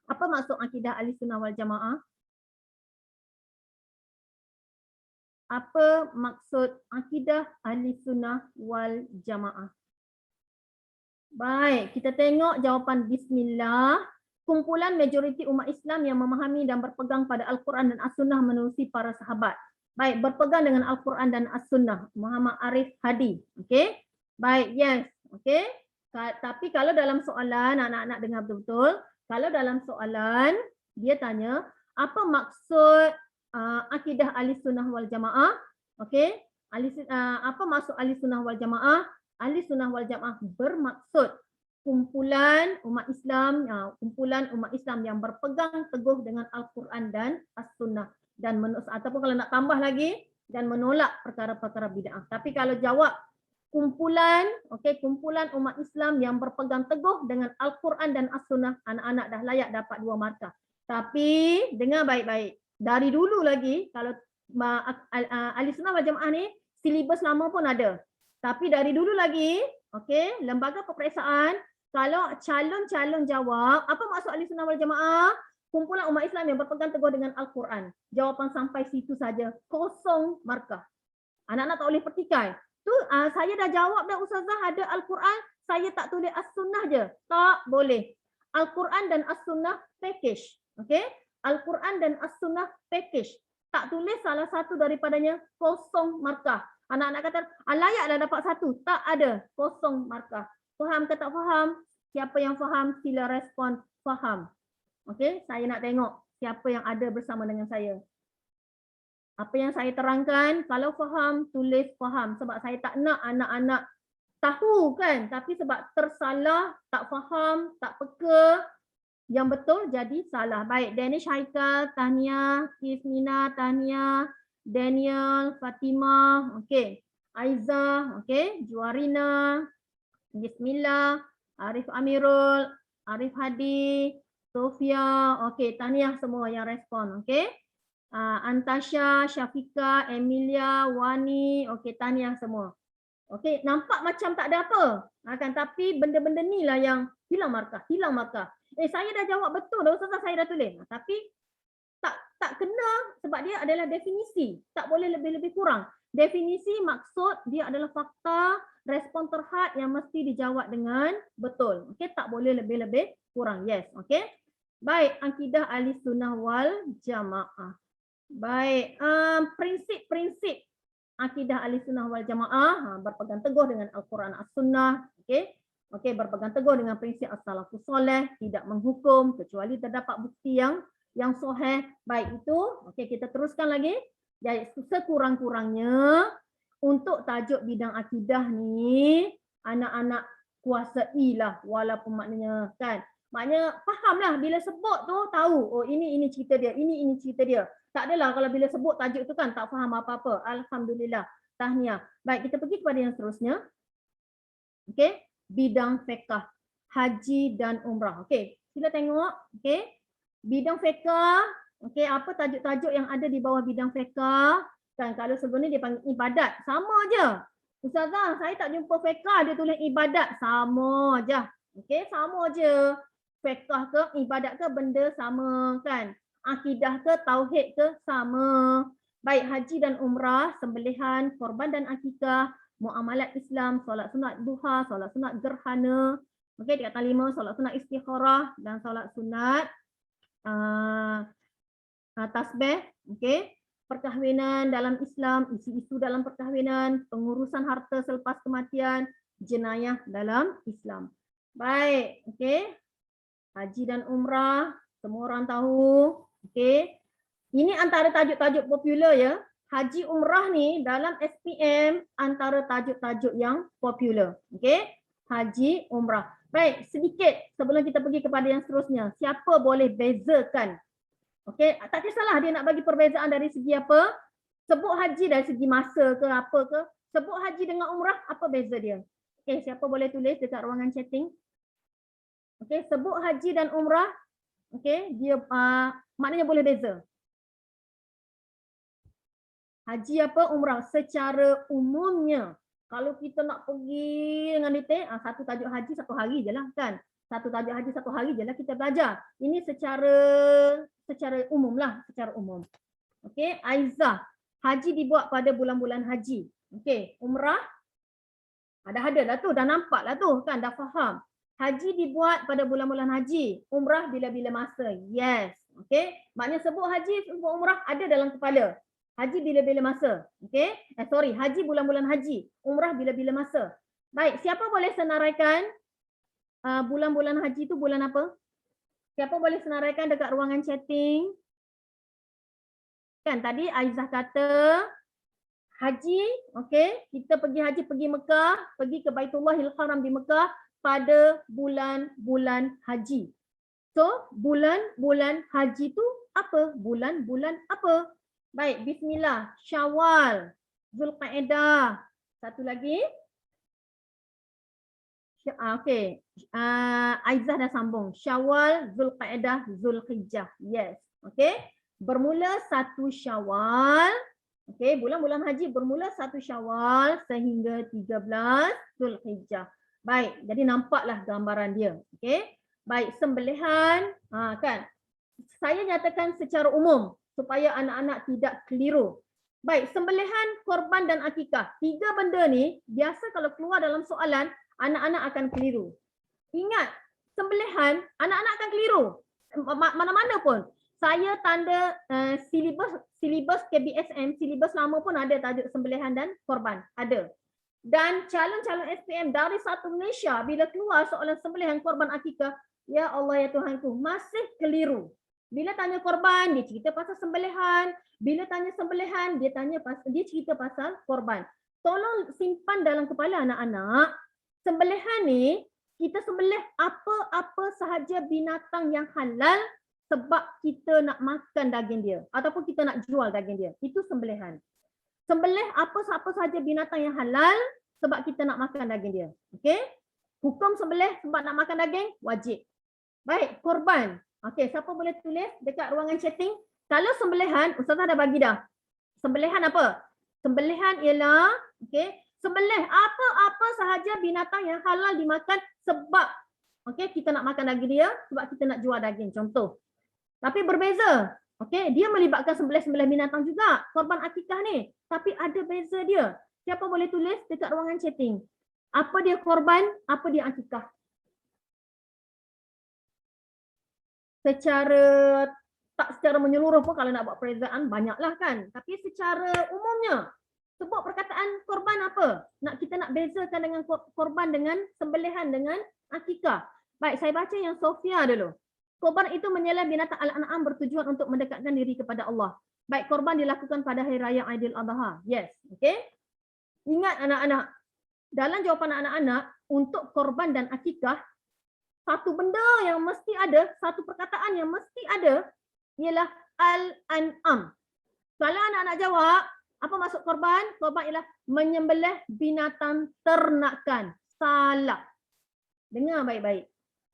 Speaker 1: Apa maksud akidah Ahli Sunnah wal Jamaah? Apa maksud akidah Ahli Sunnah wal Jamaah? Baik, kita tengok jawapan bismillah. Kumpulan majoriti umat Islam yang memahami dan berpegang pada Al-Quran dan As-Sunnah menerusi para sahabat. Baik, berpegang dengan Al-Quran dan As-Sunnah. Muhammad Arif Hadi. Okey. Baik, yes. Okey. Tapi kalau dalam soalan, anak-anak dengar betul-betul. Kalau dalam soalan, dia tanya, apa maksud akidah Ahli Sunnah wal Jamaah? Okey. Apa maksud Ahli Sunnah wal Jamaah? Ahli Sunnah wal Jamaah bermaksud kumpulan umat Islam yang berpegang teguh dengan Al-Quran dan As-Sunnah dan ataupun kalau nak tambah lagi dan menolak perkara-perkara bid'ah. Tapi kalau jawab kumpulan umat Islam yang berpegang teguh dengan Al-Quran dan As-Sunnah, anak-anak dah layak dapat 2 markah. Tapi dengar baik-baik. Dari dulu lagi kalau Ahli Sunnah wal Jamaah ni silibus lama pun ada. Tapi dari dulu lagi, okey, lembaga peperiksaan, kalau calon-calon jawab, apa maksud Ahli Sunnah wal Jamaah? Kumpulan umat Islam yang berpegang teguh dengan Al-Quran. Jawapan sampai situ saja, kosong markah. Anak-anak tak boleh pertikai. Tu saya dah jawab dah Ustazah, ada Al-Quran, saya tak tulis As-Sunnah je. Tak boleh. Al-Quran dan As-Sunnah package. Okey? Al-Quran dan As-Sunnah package. Tak tulis salah satu daripadanya, kosong markah. Anak-anak kata, layak dah dapat satu. Tak ada, kosong markah. Faham ke tak faham? Siapa yang faham, sila respon faham. Okey, saya nak tengok siapa yang ada bersama dengan saya. Apa yang saya terangkan, kalau faham, tulis faham. Sebab saya tak nak anak-anak tahu kan, tapi sebab tersalah, tak faham, tak peka, yang betul jadi salah. Baik, Danish Haikal, Tahniah, Kismina, Tahniah, Daniel, Fatimah, okey. Aiza, okey. Juarina, Bismillah, Arif Amirul, Arif Hadi, Sofia, okey, tahniah semua yang respon, okey. Antasha, Syafika, Emilia, Wani, okey, tahniah semua. Okey, nampak macam tak ada apa. Kan, tapi benda-benda ni lah yang hilang markah, hilang markah. Saya dah jawab betul dah Ustazah, saya dah tulis. Tapi tak kena sebab dia adalah definisi. Tak boleh lebih-lebih kurang. Definisi maksud dia adalah fakta, respon terhad yang mesti dijawab dengan betul. Okey, tak boleh lebih-lebih kurang. Yes, okey. Baik, akidah Ahli Sunnah wal Jamaah. Baik, prinsip-prinsip akidah Ahli Sunnah wal Jamaah berpegang teguh dengan Al-Quran As-Sunnah, okey. Okey, berpegang teguh dengan prinsip as-salafus soleh, tidak menghukum kecuali terdapat bukti yang sahih. Baik itu, okey, kita teruskan lagi. Jadi sekurang-kurangnya untuk tajuk bidang akidah ni anak-anak kuasailah, walaupun maknanya kan. Maknanya fahamlah bila sebut tu tahu, oh ini cerita dia, ini cerita dia. Tak adalah kalau bila sebut tajuk tu kan tak faham apa-apa. Alhamdulillah. Tahniah. Baik, kita pergi kepada yang seterusnya. Okey, bidang fiqh, haji dan umrah. Okey, sila tengok. Okey, bidang fiqh. Okey, apa tajuk-tajuk yang ada di bawah bidang fiqh? Kan kalau sebelum ni dia panggil ibadat, sama je. Ustazah, saya tak jumpa fiqh dia tulis ibadat, sama je. Okey, sama je. Fiqh ke ibadat ke benda sama kan? Akidah ke tauhid ke sama. Baik, haji dan umrah, sembelihan, korban dan akikah, muamalat Islam, solat sunat duha, solat sunat gerhana. Okey, tingkatan 5, solat sunat istikharah dan solat sunat tasbih. Okey, perkahwinan dalam Islam, isu-isu dalam perkahwinan, pengurusan harta selepas kematian, jenayah dalam Islam. Baik, okey. Haji dan umrah, semua orang tahu. Okey. Ini antara tajuk-tajuk popular ya. Haji umrah ni dalam SPM antara tajuk-tajuk yang popular. Okey. Haji umrah. Baik, sedikit sebelum kita pergi kepada yang seterusnya. Siapa boleh bezakan? Okey, tak kisahlah dia nak bagi perbezaan dari segi apa? Sebut haji dari segi masa ke apa ke? Sebut haji dengan umrah, apa beza dia? Okey, siapa boleh tulis dekat ruangan chatting? Okey, sebut haji dan umrah. Okey, dia maknanya boleh beza. Haji apa umrah secara umumnya. Kalau kita nak pergi dengan detail, satu tajuk haji satu hari je lah kan. Satu tajuk haji satu hari je lah kita belajar. Ini secara umum lah, secara umum. Okey, Aizah. Haji dibuat pada bulan-bulan haji. Okey, umrah ada dah tu, dah nampak lah tu kan, dah faham. Haji dibuat pada bulan-bulan haji, umrah bila-bila masa. Yes. Okey, maknanya sebut haji, sebut umrah ada dalam kepala. Haji bila-bila masa. Okey? Haji bulan-bulan haji, umrah bila-bila masa. Baik, siapa boleh senaraikan bulan-bulan haji tu bulan apa? Siapa boleh senaraikan dekat ruangan chatting? Kan tadi Aizah kata haji, okey, kita pergi haji, pergi Mekah, pergi ke Baitullahil Haram di Mekah pada bulan-bulan haji. So, bulan-bulan haji tu apa? Bulan-bulan apa? Baik, bismillah. Syawal, Zulqa'dah. Satu lagi. Okey. Aizah dah sambung. Syawal, Zulqa'dah, Zulhijjah. Yes. Okey. Bermula 1 Syawal. Okey, bulan-bulan haji bermula 1 Syawal sehingga 13 Zulhijjah. Baik, jadi nampaklah gambaran dia. Okey. Baik, sembelihan kan. Saya nyatakan secara umum supaya anak-anak tidak keliru. Baik, sembelihan, korban dan akikah. 3 benda ni biasa kalau keluar dalam soalan, anak-anak akan keliru. Ingat, sembelihan, anak-anak akan keliru. Mana-mana pun. Saya tanda silibus KBSM, silibus lama pun ada tajuk sembelihan dan korban. Ada. Dan calon-calon SPM dari satu Malaysia bila keluar soalan sembelihan, korban, akikah, ya Allah ya Tuhanku, masih keliru. Bila tanya korban, dia cerita pasal sembelihan. Bila tanya sembelihan, dia cerita pasal korban. Tolong simpan dalam kepala anak-anak, sembelihan ni kita sembelih apa-apa sahaja binatang yang halal sebab kita nak makan daging dia ataupun kita nak jual daging dia. Itu sembelihan. Sembelih apa-apa sahaja binatang yang halal sebab kita nak makan daging dia. Okey? Hukum sembelih sebab nak makan daging wajib. Baik, korban. Okey, siapa boleh tulis dekat ruangan chatting? Kalau sembelihan, Ustazah dah bagi dah. Sembelihan apa? Sembelihan ialah sembelih apa-apa sahaja binatang yang halal dimakan sebab kita nak makan daging dia, sebab kita nak jual daging, contoh. Tapi berbeza. Dia melibatkan sembelih-sembelih binatang juga, korban akikah ni. Tapi ada beza dia. Siapa boleh tulis dekat ruangan chatting? Apa dia korban, apa dia akikah? Tak secara menyeluruh pun kalau nak buat perbezaan banyaklah kan. Tapi secara umumnya, sebut perkataan korban apa? Kita nak bezakan dengan korban dengan sembelihan dengan akikah. Baik, saya baca yang Sofia dulu. Korban itu menyembelih binatang al-an'am bertujuan untuk mendekatkan diri kepada Allah. Baik, korban dilakukan pada hari raya Aidil-Adha. Yes, Ingat anak-anak, dalam jawapan anak-anak untuk korban dan akikah, satu benda yang mesti ada, satu perkataan yang mesti ada ialah al-an'am. Kalau anak-anak jawab, apa maksud korban? Korban ialah menyembelih binatang ternakan. Salah. Dengar baik-baik.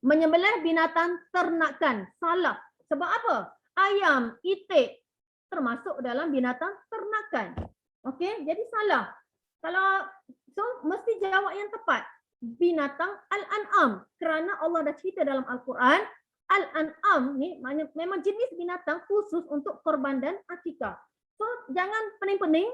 Speaker 1: Menyembelih binatang ternakan. Salah. Sebab apa? Ayam, itik termasuk dalam binatang ternakan. Jadi salah. Mesti jawab yang tepat. Binatang al-an'am. Kerana Allah dah cerita dalam Al-Quran, al-an'am ni memang jenis binatang khusus untuk korban dan akikah. Jangan pening-pening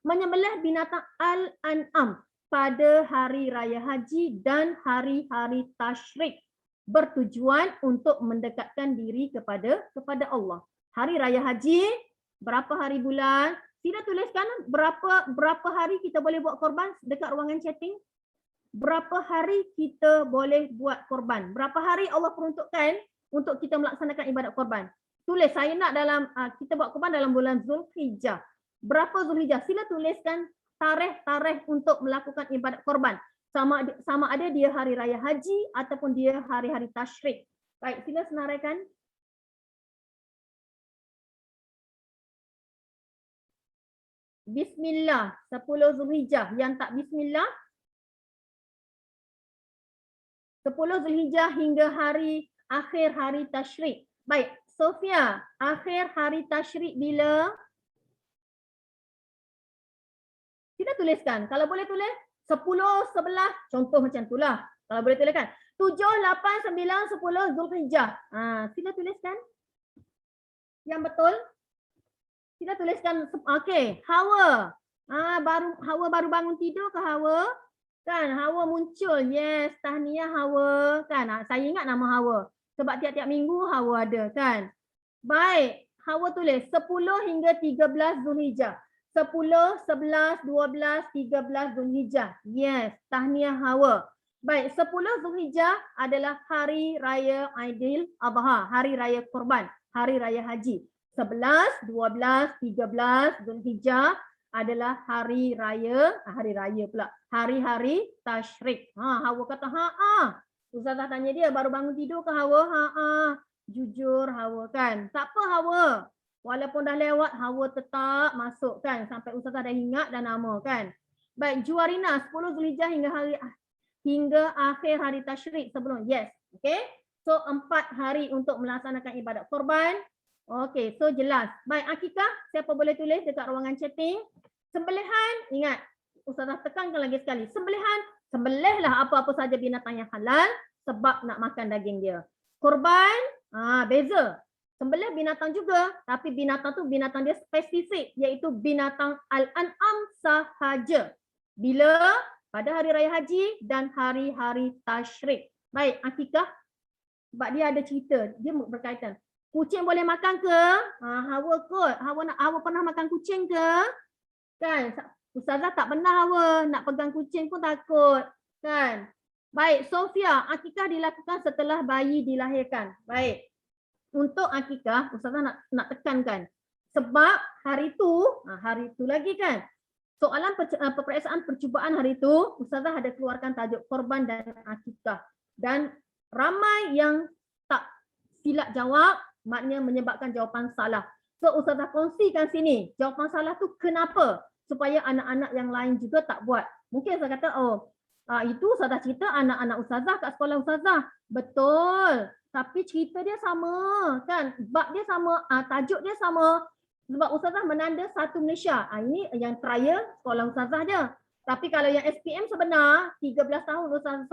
Speaker 1: menyembelih binatang al-an'am pada hari raya haji dan hari-hari tasyrik bertujuan untuk mendekatkan diri kepada Allah. Hari raya haji, berapa hari bulan? Sila tuliskan berapa hari kita boleh buat korban dekat ruangan chatting. Berapa hari kita boleh buat korban? Berapa hari Allah peruntukkan untuk kita melaksanakan ibadat korban? Tulis, saya nak kita buat korban dalam bulan Zulhijjah. Berapa Zulhijjah? Sila tuliskan tarikh untuk melakukan ibadat korban. Sama ada dia hari raya haji ataupun dia hari-hari tasyrik. Baik, sila senaraikan. Bismillah, 10 Zulhijjah. Yang tak bismillah, 10 Zulhijjah hingga akhir hari tasyrik. Baik, Sofia, akhir hari tasyrik bila? Kita tuliskan. Kalau boleh tulis 10, 11, contoh macam itulah. Kalau boleh tuliskan 7, 8, 9, 10 Zulhijjah. Sila tuliskan yang betul. Sila tuliskan. Okey, Hawa. Hawa baru bangun tidur ke Hawa? Kan Hawa muncul. Yes, tahniah Hawa. Kan saya ingat nama Hawa. Sebab tiap-tiap minggu Hawa ada kan. Baik, Hawa tulis 10 hingga 13 Zulhijjah. 10, 11, 12, 13 Zulhijjah. Yes, tahniah Hawa. Baik, 10 Zulhijjah adalah hari raya Aidil-Adha, hari raya korban, hari raya haji. 11, 12, 13 Zulhijjah adalah hari raya pula, hari-hari tasyrik. Hawa kata Ustazah tanya dia baru bangun tidur ke Hawa? Jujur Hawa kan. Tak apa Hawa. Walaupun dah lewat, Hawa tetap masuk kan. Sampai Ustazah dah ingat dan nama kan. Baik, Juwarina 10 Zulhijjah hingga akhir hari tasyrik sebelum. Yes. Okay. So 4 hari untuk melaksanakan ibadat korban. Okey, so jelas. Baik, akikah, siapa boleh tulis dekat ruangan chatting? Sembelihan, ingat, Ustazah tekankan lagi sekali. Sembelihan, sembelihlah apa-apa saja binatang yang halal sebab nak makan daging dia. Korban, beza. Sembelih binatang juga, tapi binatang tu binatang dia spesifik, iaitu binatang al-an'am sahaja. Bila? Pada hari raya haji dan hari-hari tasyrik. Baik, akikah, sebab dia ada cerita, dia berkaitan. Kucing boleh makan ke? Hawa kot. Hawa pernah makan kucing ke? Kan? Ustazah tak pernah Hawa. Nak pegang kucing pun takut. Kan? Baik, Sofia, akikah dilakukan setelah bayi dilahirkan. Baik. Untuk akikah, Ustazah nak tekankan. Sebab hari tu lagi kan. Soalan peperiksaan percubaan hari tu, Ustazah ada keluarkan tajuk korban dan akikah. Dan ramai yang tak silap jawab, maknanya menyebabkan jawapan salah. So Ustazah kongsikan sini, jawapan salah tu kenapa? Supaya anak-anak yang lain juga tak buat. Mungkin saya kata, itu Ustazah cerita anak-anak Ustazah kat sekolah Ustazah. Betul, tapi cerita dia sama kan, bab dia sama, tajuk dia sama. Sebab Ustazah menanda satu Malaysia. Ini yang trial sekolah Ustazah je. Tapi kalau yang SPM sebenar, 13 tahun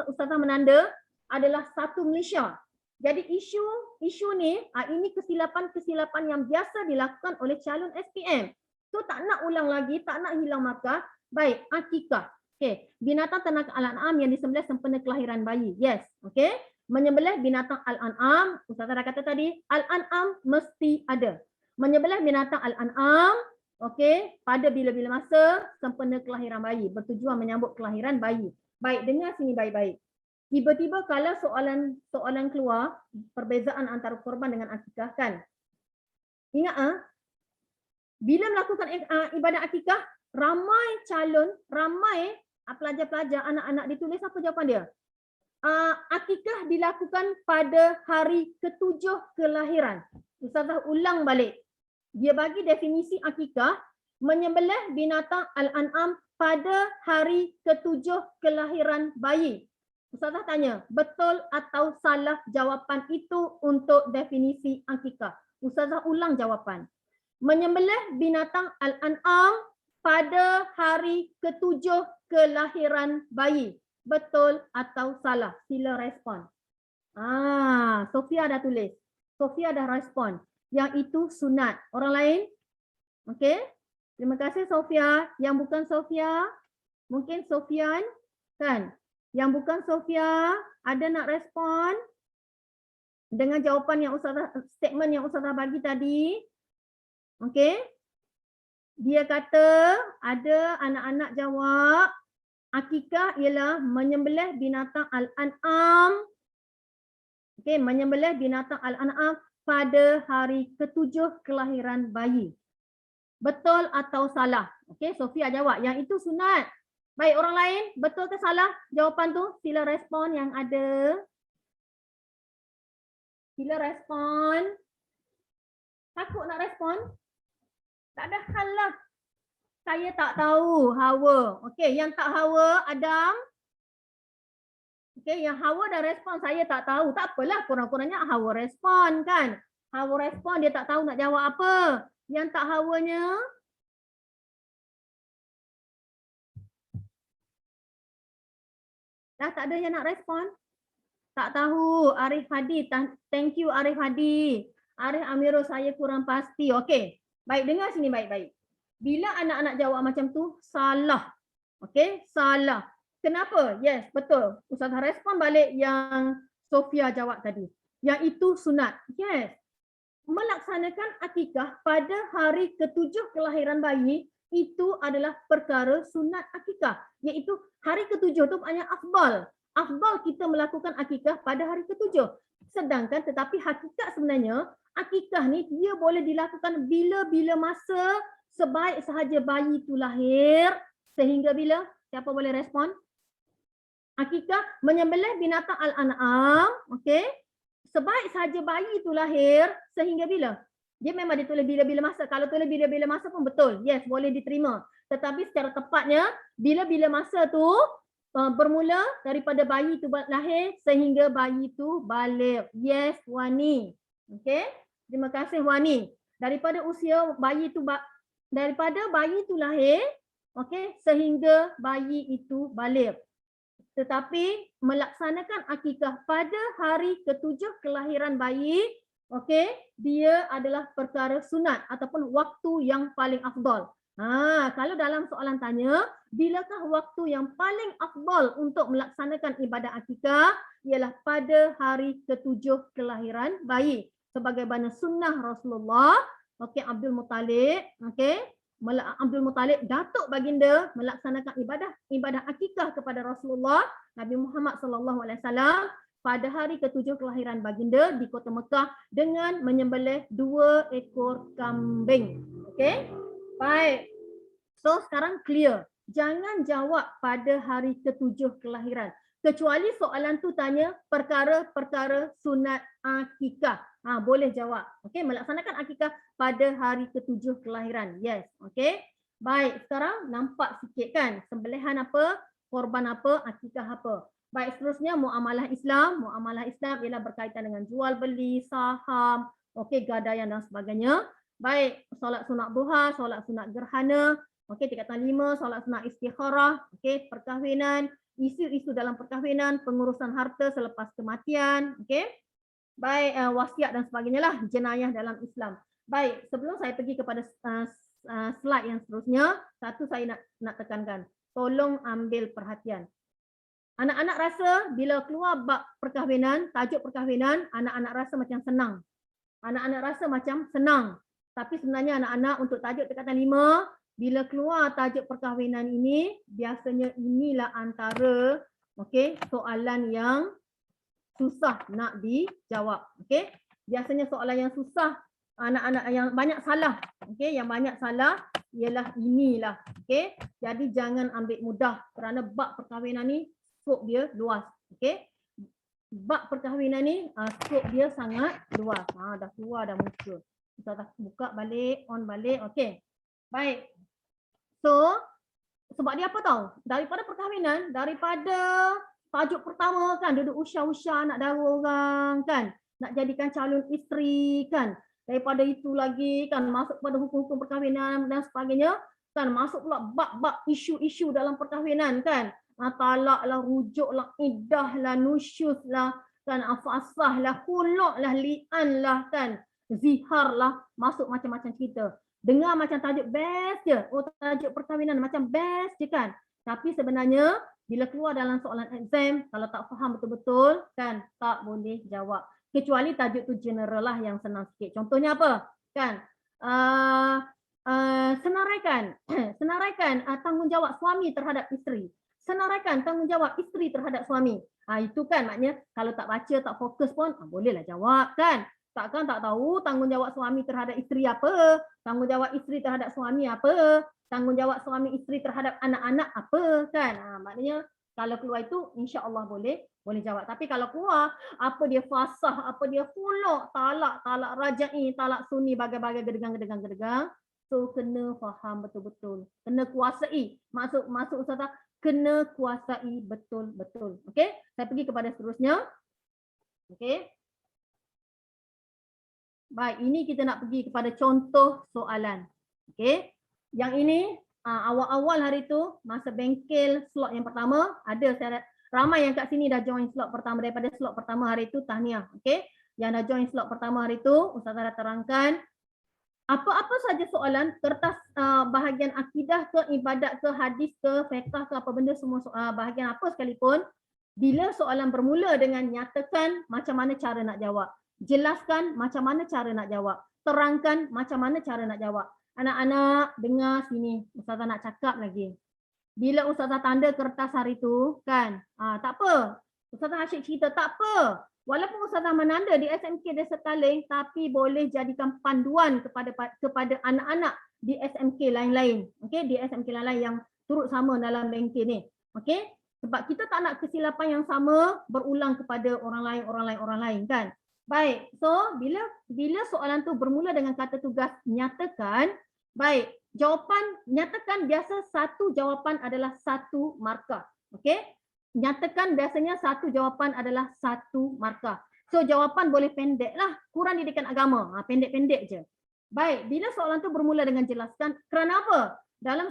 Speaker 1: Ustazah menanda adalah satu Malaysia. Jadi isu ni, ini kesilapan-kesilapan yang biasa dilakukan oleh calon SPM. So tak nak ulang lagi, tak nak hilang markah. Baik, akikah. Okey, binatang ternak al-an'am yang disembelih sempena kelahiran bayi. Yes, okey. Menyembelih binatang al-an'am, Ustazah dah kata tadi, al-an'am mesti ada. Menyembelih binatang al-an'am, okey, pada bila-bila masa sempena kelahiran bayi, bertujuan menyambut kelahiran bayi. Baik, dengar sini baik-baik. Tiba-tiba kalau soalan keluar, perbezaan antara korban dengan akikah kan. Ingat bila melakukan ibadat akikah, ramai pelajar-pelajar, anak-anak ditulis apa jawapan dia? Akikah dilakukan pada hari ke-7 kelahiran. Ustazah ulang balik. Dia bagi definisi akikah, menyembelih binatang al-an'am pada hari ke-7 kelahiran bayi. Ustazah tanya, betul atau salah jawapan itu untuk definisi akikah? Ustazah ulang jawapan. Menyembelih binatang al-an'am pada hari ke-7 kelahiran bayi. Betul atau salah? Sila respon. Sofia dah tulis. Sofia dah respon. Yang itu sunat. Orang lain? Okey. Terima kasih Sofia. Yang bukan Sofia, mungkin Sofian kan? Yang bukan Sofia, ada nak respon dengan jawapan yang statement yang Ustazah bagi tadi? Okey. Dia kata ada anak-anak jawab, akikah ialah menyembelih binatang al-an'am. Okey, menyembelih binatang al-an'am pada hari ke-7 kelahiran bayi. Betul atau salah? Okey, Sofia jawab yang itu sunat. Baik, orang lain, betul ke salah jawapan tu? Sila respon yang ada. Sila respon. Takut nak respon? Tak ada hal lah. Saya tak tahu, Hawa. Okey, yang tak Hawa, Adam. Okey, yang Hawa dah respon, saya tak tahu. Tak apalah, kurang-kurangnya Hawa respon kan. Hawa respon, dia tak tahu nak jawab apa. Yang tak Hawanya, dah tak ada yang nak respon? Tak tahu. Arif Hadi. Thank you Arif Hadi. Arif Amirul, saya kurang pasti. Okey. Baik, dengar sini baik-baik. Bila anak-anak jawab macam tu, salah. Okey, salah. Kenapa? Yes, betul. Ustazah respon balik yang Sofia jawab tadi. Yang itu sunat. Yes. Melaksanakan akikah pada hari ke-7 kelahiran bayi itu adalah perkara sunat akikah. Iaitu hari ke-7 tu maknanya afdal. Afdal kita melakukan akikah pada hari ke-7. Sedangkan tetapi hakikat sebenarnya akikah ni dia boleh dilakukan bila-bila masa sebaik sahaja bayi itu lahir sehingga bila? Siapa boleh respon? Akikah menyembelih binatang al-an'am, okey? Sebaik sahaja bayi itu lahir sehingga bila? Dia memang ditulis bila-bila masa. Kalau tulis bila-bila masa pun betul. Yes, boleh diterima. Tetapi secara tepatnya bila-bila masa tu bermula daripada bayi itu lahir sehingga bayi itu balik. Yes, Wani. Okey. Terima kasih Wani. Daripada usia bayi itu daripada bayi itu lahir, okey, sehingga bayi itu balik. Tetapi melaksanakan akikah pada hari ke-7 kelahiran bayi, okey, dia adalah perkara sunat ataupun waktu yang paling afdal. Kalau dalam soalan tanya, bilakah waktu yang paling afdal untuk melaksanakan ibadah akikah? Ialah pada hari ke-7 kelahiran bayi. Sebagaimana sunnah Rasulullah, okey, Abdul Muttalib, okey, Abdul Muttalib, datuk baginda, melaksanakan ibadah akikah kepada Rasulullah Nabi Muhammad SAW pada hari ke-7 kelahiran baginda di Kota Mekah dengan menyembelih 2 ekor kambing. Okey? Baik. So sekarang clear. Jangan jawab pada hari ke-7 kelahiran. Kecuali soalan tu tanya perkara-perkara sunat akikah. Boleh jawab. Okey, melaksanakan akikah pada hari ke-7 kelahiran. Yes, okey. Baik, sekarang nampak sikit kan sembelihan apa, korban apa, akikah apa. Baik, seterusnya muamalah Islam. Muamalah Islam ialah berkaitan dengan jual beli, saham, okey, gadaian dan sebagainya. Baik, solat sunat duha, solat sunat gerhana, okey, tingkatan 5, solat sunat istikharah, okey, perkahwinan, isu-isu dalam perkahwinan, pengurusan harta selepas kematian, okey. Baik, wasiat dan sebagainya lah, jenayah dalam Islam. Baik, sebelum saya pergi kepada slide yang seterusnya, satu saya nak tekankan. Tolong ambil perhatian. Anak-anak rasa bila keluar bab perkahwinan, tajuk perkahwinan, anak-anak rasa macam senang. Anak-anak rasa macam senang. Tapi sebenarnya anak-anak untuk tajuk tingkatan 5, bila keluar tajuk perkahwinan ini, biasanya inilah antara soalan yang susah nak dijawab. Biasanya soalan yang susah, anak-anak yang banyak salah. Yang banyak salah ialah inilah. Jadi jangan ambil mudah kerana bab perkahwinan ni skop dia luas. Bab perkahwinan ni skop dia sangat luas. Dah keluar dah muncul. Kita dah buka balik, on balik. Baik. So, sebab dia apa tahu? Daripada perkahwinan, daripada tajuk pertama kan, duduk usah-usah nak dara orang kan, nak jadikan calon isteri kan. Daripada itu lagi kan, masuk pada hukum-hukum perkahwinan dan sebagainya kan, masuk pula bab-bab isu-isu dalam perkahwinan kan. Talak lah, rujuk lah, iddah lah, nusyus lah kan, fasah lah, khuluk lah, li'an lah kan, zihar lah, masuk macam-macam cerita. Dengar macam tajuk best je. Tajuk perkahwinan macam best je kan. Tapi sebenarnya bila keluar dalam soalan exam, kalau tak faham betul-betul kan, tak boleh jawab. Kecuali tajuk tu general lah yang senang sikit. Contohnya apa? Kan? Senaraikan tanggungjawab suami terhadap isteri. Senaraikan tanggungjawab isteri terhadap suami. Itu kan maknanya kalau tak baca, tak fokus pun bolehlah jawab kan. Takkan tak tahu tanggungjawab suami terhadap isteri apa, tanggungjawab isteri terhadap suami apa, tanggungjawab suami isteri terhadap anak-anak apa kan. Maknanya kalau keluar itu insya-Allah boleh jawab. Tapi kalau keluar apa dia fasah, apa dia khuluk, talak raja'i, talak sunni, bagai-bagai gedegang. So kena faham betul-betul. Kena kuasai. Maksud Ustazah, kena kuasai betul-betul. Okey? Saya pergi kepada seterusnya. Okey? Baik, ini kita nak pergi kepada contoh soalan. Okey. Yang ini awal-awal hari tu masa bengkel slot yang pertama ada ramai yang kat sini dah join slot pertama daripada slot pertama hari tu, tahniah. Okey. Yang dah join slot pertama hari tu, Ustazah dah terangkan apa-apa saja soalan, kertas bahagian akidah ke, ibadat ke, hadis ke, fiqh ke, apa benda semua bahagian apa sekalipun, bila soalan bermula dengan nyatakan macam mana cara nak jawab. Jelaskan macam mana cara nak jawab. Terangkan macam mana cara nak jawab. Anak-anak dengar sini. Ustazah nak cakap lagi. Bila Ustazah tanda kertas hari tu kan. Tak apa. Ustazah asyik cerita tak apa. Walaupun Ustazah menanda di SMK Desa Taling, tapi boleh jadikan panduan kepada anak-anak di SMK lain-lain. Di SMK lain-lain yang turut sama dalam bengkel ni. Sebab kita tak nak kesilapan yang sama berulang kepada orang lain kan. Baik, so bila soalan tu bermula dengan kata tugas nyatakan, baik, jawapan nyatakan biasa satu jawapan adalah satu markah. Nyatakan biasanya satu jawapan adalah satu markah. So jawapan boleh pendek lah, kurang didikan agama, pendek-pendek je. Baik, bila soalan tu bermula dengan jelaskan, kerana apa? Dalam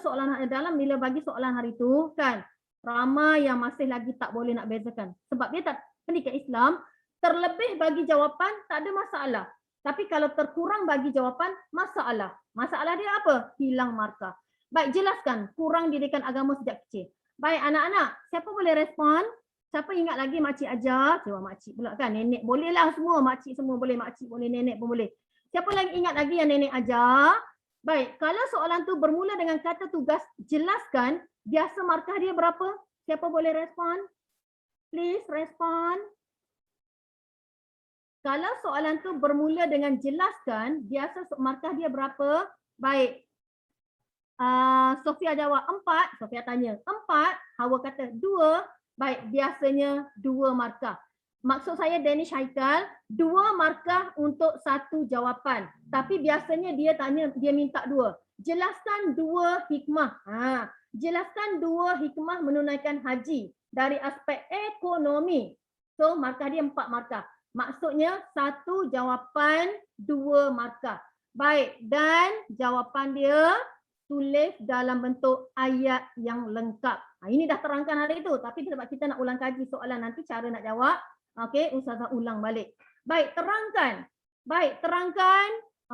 Speaker 1: bila bagi soalan hari tu kan, ramai yang masih lagi tak boleh nak bezakan. Sebab dia tak pendidikan Islam, terlebih bagi jawapan tak ada masalah. Tapi kalau terkurang bagi jawapan, masalah. Masalah dia apa? Hilang markah. Baik, jelaskan kurang didikan agama sejak kecil. Baik, anak-anak, siapa boleh respon? Siapa ingat lagi makcik ajar? Coba makcik pula kan, nenek bolehlah semua, makcik semua boleh, makcik boleh, nenek pun boleh. Siapa lagi ingat lagi yang nenek ajar? Baik, kalau soalan tu bermula dengan kata tugas jelaskan, biasa markah dia berapa? Siapa boleh respon? Please respon. Kalau soalan tu bermula dengan jelaskan, biasa markah dia berapa? Baik. Sofia jawab 4, Sofia tanya 4, Hawa kata 2. Baik, biasanya 2 markah. Maksud saya Danish Haikal, 2 markah untuk 1 jawapan. Tapi biasanya dia minta 2. Jelaskan 2 hikmah. Jelaskan 2 hikmah menunaikan haji dari aspek ekonomi. So markah dia 4 markah. Maksudnya 1 jawapan 2 markah. Baik, dan jawapan dia tulis dalam bentuk ayat yang lengkap. Ini dah terangkan hari itu, tapi sebab kita nak ulang kaji soalan nanti cara nak jawab, okey, Ustazah ulang balik. Baik, terangkan. Baik, terangkan.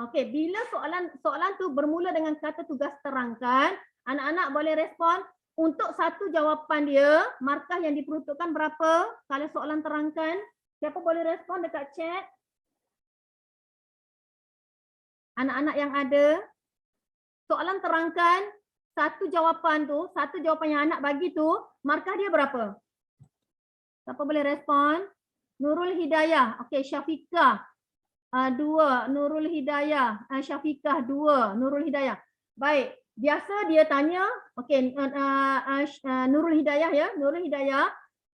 Speaker 1: Okey, bila soalan tu bermula dengan kata tugas terangkan, anak-anak boleh respon. Untuk 1 jawapan dia, markah yang diperuntukkan berapa? Kalau soalan terangkan, siapa boleh respon dekat chat? Anak-anak yang ada. Soalan terangkan, 1 jawapan tu, 1 jawapan yang anak bagi tu, markah dia berapa? Siapa boleh respon? Nurul Hidayah, okey, Syafiqah 2, Nurul Hidayah, Syafiqah 2, Nurul Hidayah. Baik, biasa dia tanya, okey, Nurul Hidayah ya, Nurul Hidayah,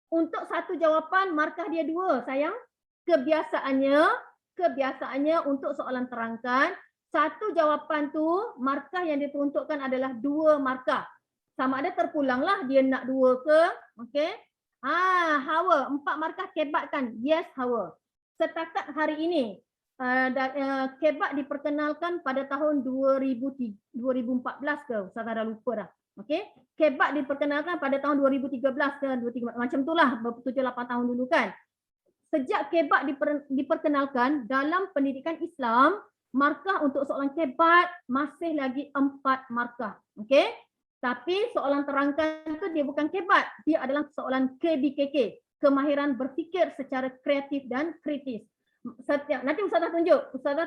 Speaker 1: untuk 1 jawapan markah dia 2, sayang. Kebiasaannya untuk soalan terangkan, 1 jawapan tu markah yang diperuntukkan adalah 2 markah. Sama ada terpulanglah dia nak 2 ke, okey. Hawa 4 markah kebatkan. Yes, Hawa. Setakat hari ini kebat diperkenalkan pada tahun 2014 ke, Ustazah dah lupa dah. Okey. Kebat diperkenalkan pada tahun 2013 ke 2013, macam itulah 7-8 tahun dulu kan. Sejak kebat diperkenalkan dalam pendidikan Islam, markah untuk soalan kebat masih lagi 4 markah. Okey? Tapi soalan terangkan tu dia bukan kebat, dia adalah soalan KBKK, kemahiran berfikir secara kreatif dan kritis. Nanti Ustazah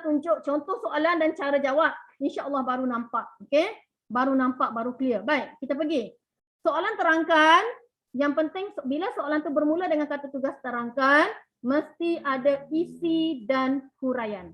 Speaker 1: tunjuk contoh soalan dan cara jawab. Insya-Allah baru nampak. Okey? Baru nampak, baru clear. Baik, kita pergi. Soalan terangkan, yang penting bila soalan tu bermula dengan kata tugas terangkan, mesti ada isi dan huraian.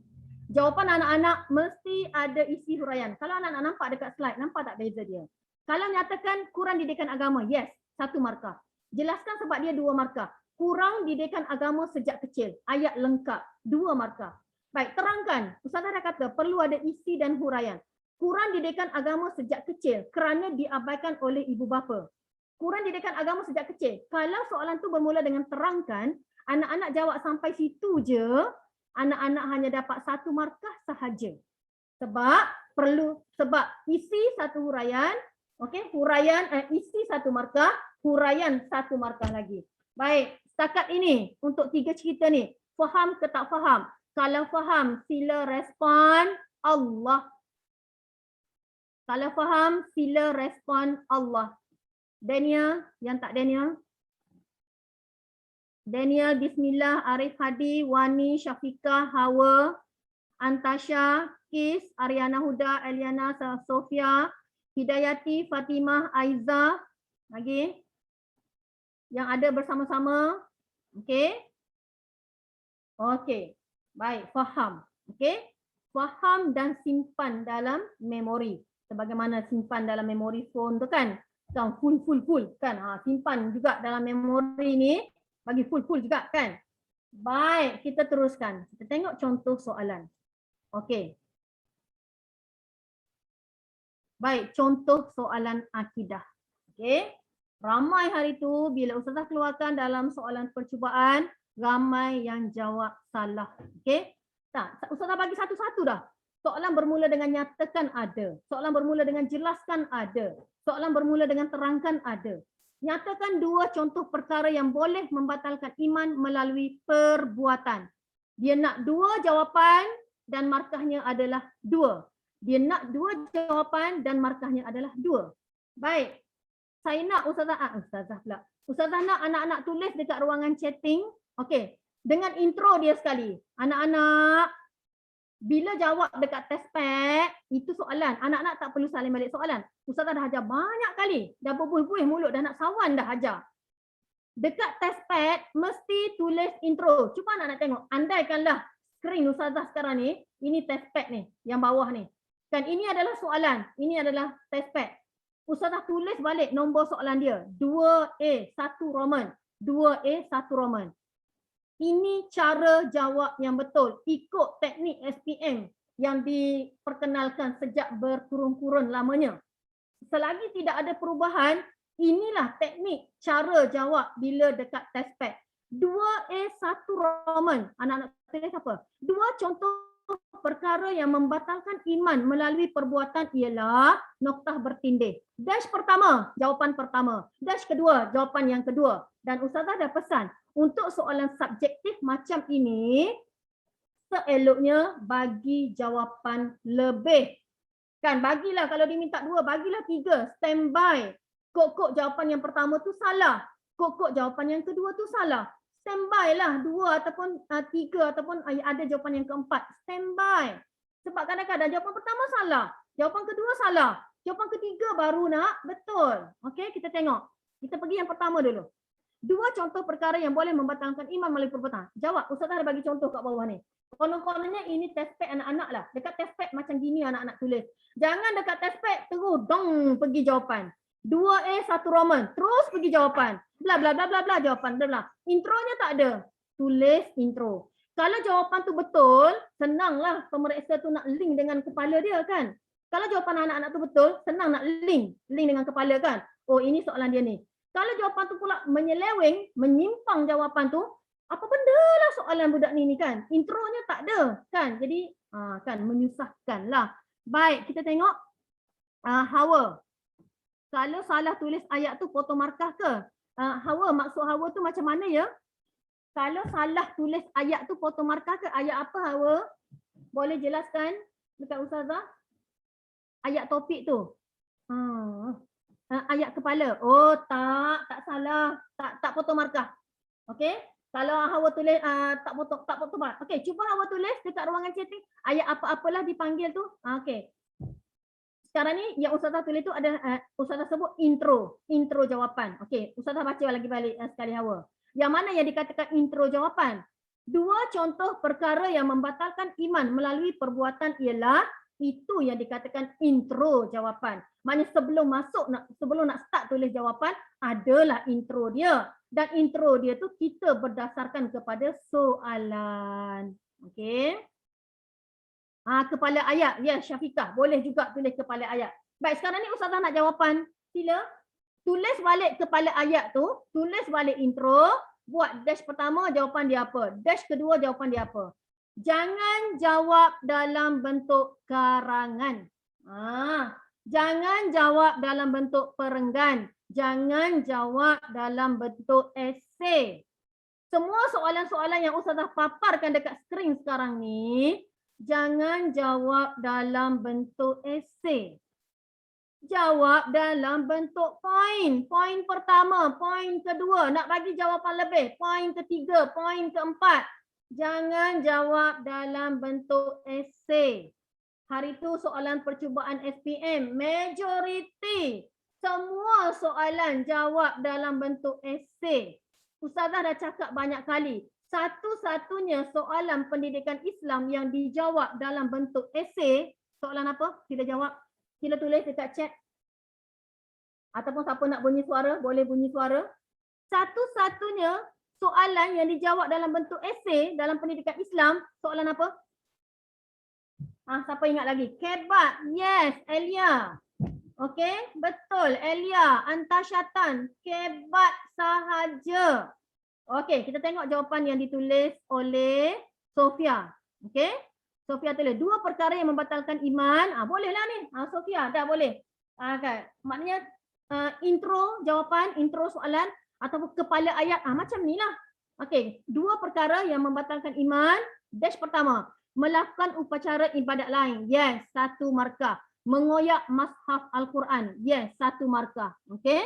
Speaker 1: Jawapan anak-anak mesti ada isi huraian. Kalau anak-anak nampak dekat slide, nampak tak beza dia? Kalau nyatakan kurang didikan agama, yes, 1 markah. Jelaskan sebab dia 2 markah. Kurang didikan agama sejak kecil, ayat lengkap, 2 markah. Baik, terangkan. Ustazah dah kata perlu ada isi dan huraian. Kurang didikan agama sejak kecil kerana diabaikan oleh ibu bapa. Kurang didikan agama sejak kecil. Kalau soalan tu bermula dengan terangkan, anak-anak jawab sampai situ je, anak-anak hanya dapat 1 markah sahaja. Sebab isi 1 huraian, okey, huraian isi 1 markah, huraian 1 markah lagi. Baik, setakat ini untuk 3 cerita ni, faham ke tak faham? Kalau faham, sila respon Allah. Kalau faham, sila respon Allah. Daniel, yang tak Daniel? Daniel, Bismillah, Arif Hadi, Wani, Syafiqah, Hawa, Antasha, Kis, Ariana Huda, Eliana, Sofia, Hidayati, Fatimah, Aiza, lagi yang ada bersama-sama. Okey. Okey. Baik, faham. Okey. Faham dan simpan dalam memori. Sebagaimana simpan dalam memori phone tu kan. Full kan. Simpan juga dalam memori ni. Bagi full juga kan. Baik, kita teruskan. Kita tengok contoh soalan. Okey. Baik, contoh soalan akidah. Okey. Ramai hari tu bila Ustazah keluarkan dalam soalan percubaan, Ramai yang jawab salah. Okey? Tak, Ustazah bagi satu-satu dah. Soalan bermula dengan nyatakan ada. Soalan bermula dengan jelaskan ada. Soalan bermula dengan terangkan ada. Nyatakan dua contoh perkara yang boleh membatalkan iman melalui perbuatan. Dia nak dua jawapan dan markahnya adalah 2. Dia nak 2 jawapan dan markahnya adalah 2. Baik. Saya nak Ustazah nak anak-anak tulis dekat ruangan chatting. Okey. Dengan intro dia sekali. Anak-anak, bila jawab dekat test pad, itu soalan. Anak-anak tak perlu salin balik soalan. Ustazah dah ajar banyak kali. Dah berbuih-buih mulut, dah nak sawan dah ajar. Dekat test pad, mesti tulis intro. Cuba anak-anak tengok. Andaikanlah skrin Ustazah sekarang ni, ini test pad ni, yang bawah ni. Kan ini adalah soalan, ini adalah test pad. Ustazah tulis balik nombor soalan dia. 2A, 1 Roman. 2A, 1 Roman. Ini cara jawab yang betul. Ikut teknik SPM yang diperkenalkan sejak berkurun-kurun lamanya. Selagi tidak ada perubahan, inilah teknik cara jawab bila dekat test pad. 2A, 1 Roman. Anak-anak tulis apa? 2 contoh perkara yang membatalkan iman melalui perbuatan ialah noktah bertindih. Dash pertama, jawapan pertama. Dash kedua, jawapan yang kedua. Dan Ustazah dah pesan, untuk soalan subjektif macam ini, seeloknya bagi jawapan lebih. Kan bagilah, kalau diminta 2, bagilah 3. Standby. Kok jawapan yang pertama tu salah. Kok jawapan yang kedua tu salah. Standby lah 2 ataupun 3 ataupun ada jawapan yang keempat. Standby. Sebab kadang-kadang jawapan pertama salah. Jawapan kedua salah. Jawapan ketiga baru nak betul. Okey, kita tengok. Kita pergi yang pertama dulu. 2 contoh perkara yang boleh membatalkan iman melalui perbuatan. Jawab. Ustazah ada bagi contoh kat bawah ni. Konon-kononnya ini test pad anak-anak lah. Dekat test pad macam gini anak-anak tulis. Jangan dekat test pad terus dong pergi jawapan. 2A 1 Roman. Terus pergi jawapan. Bla bla bla bla bla jawapan bla bla. Intronya tak ada. Tulis intro. Kalau jawapan tu betul, senanglah pemeriksa tu nak link dengan kepala dia kan. Kalau jawapan anak-anak tu betul, senang nak link dengan kepala kan. Oh ini soalan dia ni. Kalau jawapan tu pula menyeleweng, menyimpang jawapan tu, apa benda lah soalan budak ni kan. Intronya tak ada kan. Jadi kan menyusahkan lah. Baik, kita tengok Hawa. Kalau salah tulis ayat tu foto markah ke? Hawa, maksud Hawa tu macam mana ya? Kalau salah tulis ayat tu foto markah ke? Ayat apa Hawa? Boleh jelaskan dekat Ustazah? Ayat topik tu. Ayat kepala. Oh tak salah. Tak foto markah. Okey? Kalau Hawa tulis tak foto markah. Okey, cuba Hawa tulis dekat ruangan chatting ayat apa-apalah dipanggil tu. Okey. Sekarang ni yang Ustazah tulis tu ada Ustazah sebut intro jawapan. Okey, Ustazah baca lagi balik sekali Hawa. Yang mana yang dikatakan intro jawapan? 2 contoh perkara yang membatalkan iman melalui perbuatan ialah itu yang dikatakan intro jawapan. Maknanya sebelum nak start tulis jawapan adalah intro dia. Dan intro dia tu kita berdasarkan kepada soalan. Okey. Kepala ayat. Ya, Syafiqah. Boleh juga tulis kepala ayat. Baik, sekarang ni Ustazah nak jawapan. Sila. Tulis balik kepala ayat tu. Tulis balik intro. Buat dash pertama, jawapan dia apa. Dash kedua, jawapan dia apa. Jangan jawab dalam bentuk karangan. Jangan jawab dalam bentuk perenggan. Jangan jawab dalam bentuk esei. Semua soalan-soalan yang Ustazah paparkan dekat skrin sekarang ni, jangan jawab dalam bentuk esei. Jawab dalam bentuk poin. Poin pertama, poin kedua. Nak bagi jawapan lebih. Poin ketiga, poin keempat. Jangan jawab dalam bentuk esei. Hari itu soalan percubaan SPM. Majoriti. Semua soalan jawab dalam bentuk esei. Ustazah dah cakap banyak kali. Satu-satunya soalan pendidikan Islam yang dijawab dalam bentuk esei, soalan apa? Sila jawab. Sila tulis dekat chat. Ataupun siapa nak bunyi suara, boleh bunyi suara. Satu-satunya soalan yang dijawab dalam bentuk esei dalam pendidikan Islam, soalan apa? Siapa ingat lagi? Kebat. Yes, Elia. Okey, betul. Elia, Antasyatan. Kebat sahaja. Okey, kita tengok jawapan yang ditulis oleh Sofia. Okey. Sofia tulis 2 perkara yang membatalkan iman. Bolehlah ni. Sofia dah boleh. Kan. Maknanya intro jawapan, intro soalan ataupun kepala ayat macam ni lah. Okey, 2 perkara yang membatalkan iman. Dash pertama, melakukan upacara ibadat lain. Yes, 1 markah. Mengoyak mushaf Al-Quran. Yes, 1 markah. Okey.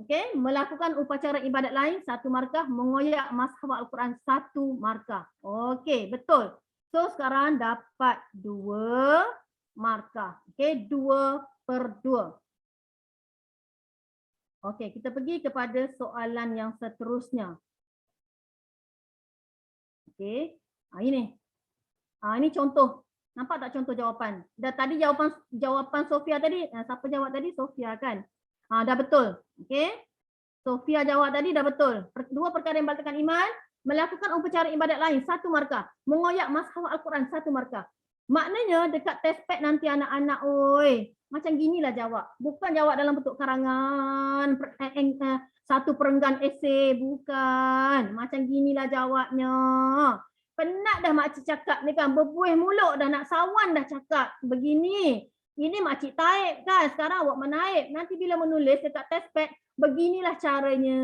Speaker 1: Okey, melakukan upacara ibadat lain 1 markah, mengoyak mushaf Al-Quran 1 markah. Okey, betul. So sekarang dapat 2 markah. Okey, 2/2. Okey, kita pergi kepada soalan yang seterusnya. Okey. Ini. Ini contoh. Nampak tak contoh jawapan? Dah tadi jawapan Sofia tadi, siapa jawab tadi? Sofia kan? Dah betul. Okey. Sofia jawab tadi dah betul. 2 perkara yang membatalkan iman, melakukan upacara ibadat lain 1 markah, mengoyak mushaf Al-Quran 1 markah. Maknanya dekat test pad nanti anak-anak macam ginilah jawab. Bukan jawab dalam bentuk karangan, satu perenggan esei, bukan. Macam ginilah jawabnya. Penat dah makcik cakap ni kan, berbuih mulut dah, nak sawan dah cakap begini. Ini makcik taib kan, sekarang awak menaib. Nanti bila menulis dekat test pad, beginilah caranya.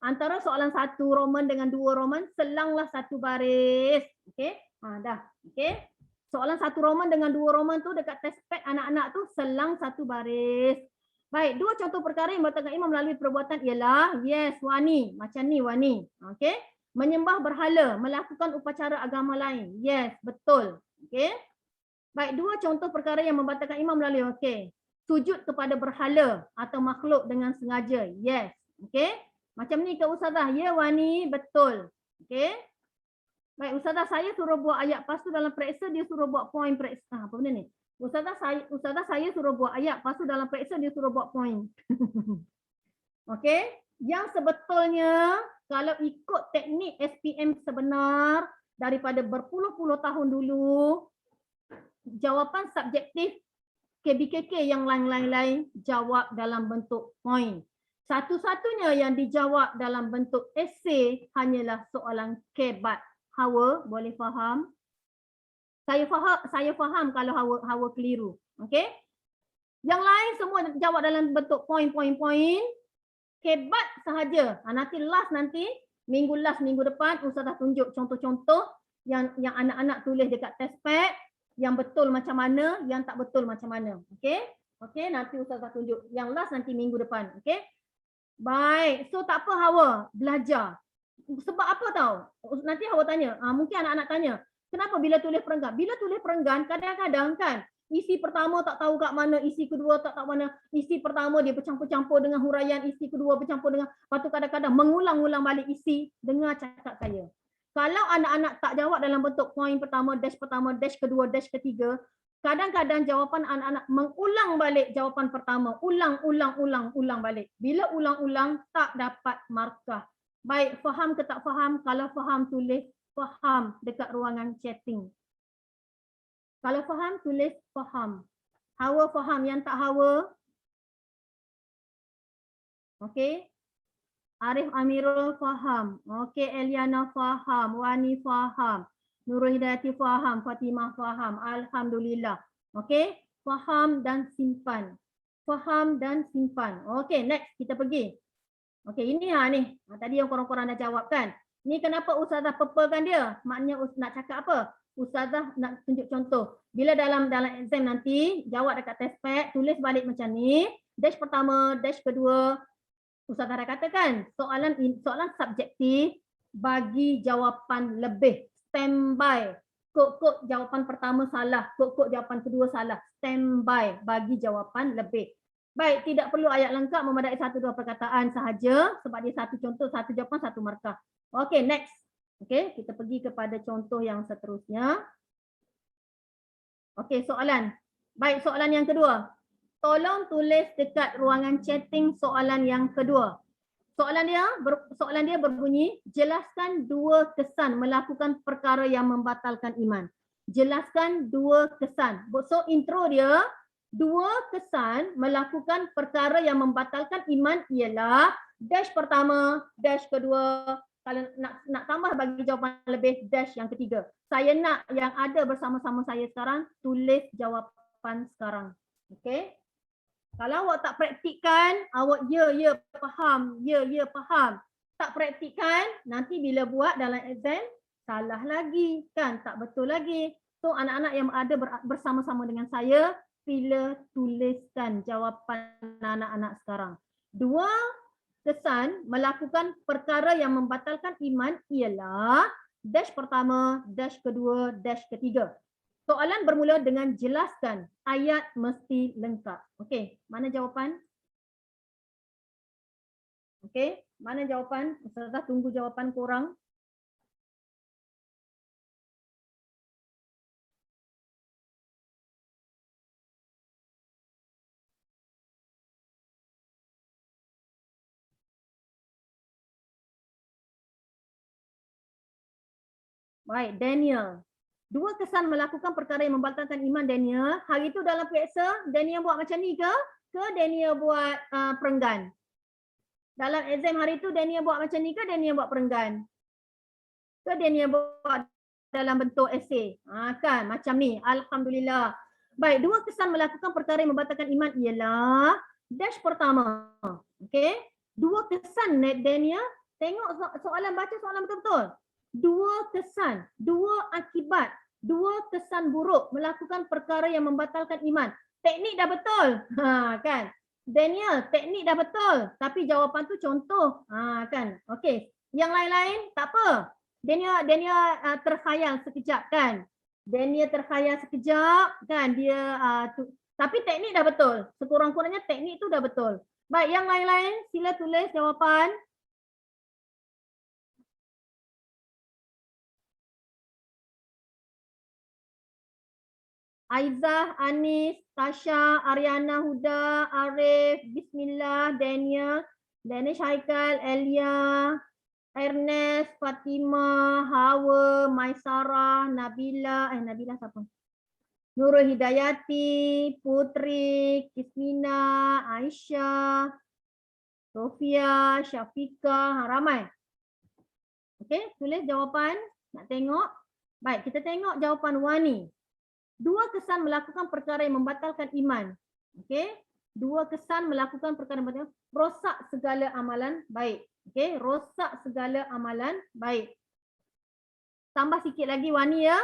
Speaker 1: Antara soalan 1 roman dengan 2 roman, selanglah 1 baris. Okey? Dah. Okey? Soalan 1 roman dengan 2 roman tu dekat test pad anak-anak tu selang 1 baris. Baik, 2 contoh perkara yang membatalkan iman melalui perbuatan ialah yes, wani. Macam ni wani. Okey? Menyembah berhala, melakukan upacara agama lain. Yes, betul. Okey? Baik, 2 contoh perkara yang membatalkan iman melalui sujud kepada berhala atau makhluk dengan sengaja. Yes. Okey. Macam ni ke Ustazah? Ya Wani, betul. Okey. Baik, Ustazah saya suruh buat ayat, lepas tu dalam periksa dia suruh buat point periksa. Apa benda ni? Ustazah saya suruh buat ayat, lepas tu dalam periksa dia suruh buat point. Okey. Yang sebetulnya kalau ikut teknik SPM sebenar daripada berpuluh-puluh tahun dulu, jawapan subjektif KBKK yang lain-lain jawab dalam bentuk point. Satu-satunya yang dijawab dalam bentuk esei hanyalah soalan kebat. Hawa boleh faham? Saya faham kalau Hawa keliru. Okey? Yang lain semua jawab dalam bentuk point. Kebat sahaja. Nanti minggu depan Ustazah tunjuk contoh-contoh yang anak-anak tulis dekat test pad. Yang betul macam mana, yang tak betul macam mana. Okey? Okey, nanti Ustazah tunjuk. Yang last nanti minggu depan. Okey? Baik. So tak apa Hawa, belajar. Sebab apa tahu? Nanti Hawa tanya. Mungkin anak-anak tanya. Kenapa bila tulis perenggan? Bila tulis perenggan, kadang-kadang kan, isi pertama tak tahu kat mana, isi kedua tak tahu mana. Isi pertama dia bercampur-campur dengan huraian, isi kedua bercampur dengan, lepas tu kadang-kadang mengulang-ulang balik isi. Dengar cakap saya. Kalau anak-anak tak jawab dalam bentuk poin pertama, dash kedua, dash ketiga, kadang-kadang jawapan anak-anak mengulang balik jawapan pertama. Ulang balik. Bila ulang-ulang, tak dapat markah. Baik, faham ke tak faham? Kalau faham, tulis faham dekat ruangan chatting. Kalau faham, tulis faham. Hawa faham, yang tak Hawa? Okey. Arif Amirul faham. Okey, Eliana faham. Wani faham. Nurul Hidayati faham. Fatimah faham. Alhamdulillah. Okey, faham dan simpan. Faham dan simpan. Okey, next kita pergi. Okey, ini ni. Tadi yang korang-korang dah jawab kan. Ni kenapa Ustazah purplekan dia? Maknanya nak cakap apa? Ustazah nak tunjuk contoh. Bila dalam exam nanti, jawab dekat test pad, tulis balik macam ni. Dash pertama, dash kedua. Ustazah dah katakan, soalan subjektif bagi jawapan lebih. Standby. Kok jawapan pertama salah, kok jawapan kedua salah. Standby bagi jawapan lebih. Baik, tidak perlu ayat lengkap, memadai 1-2 perkataan sahaja sebab dia satu contoh, satu jawapan, 1 markah. Okey, next. Okey, kita pergi kepada contoh yang seterusnya. Okey, soalan. Baik, soalan yang kedua. Tolong tulis dekat ruangan chatting soalan yang kedua. Soalan dia berbunyi, jelaskan 2 kesan melakukan perkara yang membatalkan iman. Jelaskan 2 kesan. So intro dia, 2 kesan melakukan perkara yang membatalkan iman ialah dash pertama, dash kedua, Kalau nak tambah bagi jawapan lebih dash yang ketiga. Saya nak yang ada bersama-sama saya sekarang tulis jawapan sekarang. Okey? Kalau awak tak praktikkan, awak ya faham, ya faham. Tak praktikkan, nanti bila buat dalam exam salah lagi, kan? Tak betul lagi. So anak-anak yang ada bersama-sama dengan saya, sila tuliskan jawapan anak-anak sekarang. 2 kesan melakukan perkara yang membatalkan iman ialah dash pertama, dash kedua, dash ketiga. Soalan bermula dengan jelaskan, ayat mesti lengkap. Okey, mana jawapan? Okey, mana jawapan? Ustazah tunggu jawapan korang. Baik, Daniel. 2 kesan melakukan perkara yang membatalkan iman Daniel. Hari itu dalam periksa, Daniel buat macam ni ke? Ke Daniel buat perenggan? Dalam exam hari itu Daniel buat macam ni ke Daniel buat perenggan? Ke Daniel buat dalam bentuk esei? Kan macam ni. Alhamdulillah. Baik, 2 kesan melakukan perkara yang membatalkan iman ialah dash pertama. Okey? 2 kesan Daniel, tengok soalan, baca soalan betul-betul. 2 kesan, 2 akibat, 2 kesan buruk melakukan perkara yang membatalkan iman. Teknik dah betul. Kan? Daniel, teknik dah betul, tapi jawapan tu contoh. Kan? Okey. Yang lain-lain tak apa. Daniel terkhayal sekejap, kan? Daniel terkhayal sekejap, kan? Dia tapi teknik dah betul. Sekurang-kurangnya teknik tu dah betul. Baik, yang lain-lain sila tulis jawapan. Aizah, Anis, Tasha, Ariana, Huda, Arif, Bismillah, Daniel, Haikal, Elia, Ernest, Fatima, Hawa, Maisarah, Nabila, Nabila siapa? Nurul Hidayati, Putri, Kismina, Aisyah, Sofia, Syafika, ramai. Okey, tulis jawapan. Nak tengok? Baik, kita tengok jawapan Wani. 2 kesan melakukan perkara yang membatalkan iman. Okey, 2 kesan melakukan perkara yang membatalkan, rosak segala amalan baik. Okey, rosak segala amalan baik. Tambah sikit lagi Wani ya.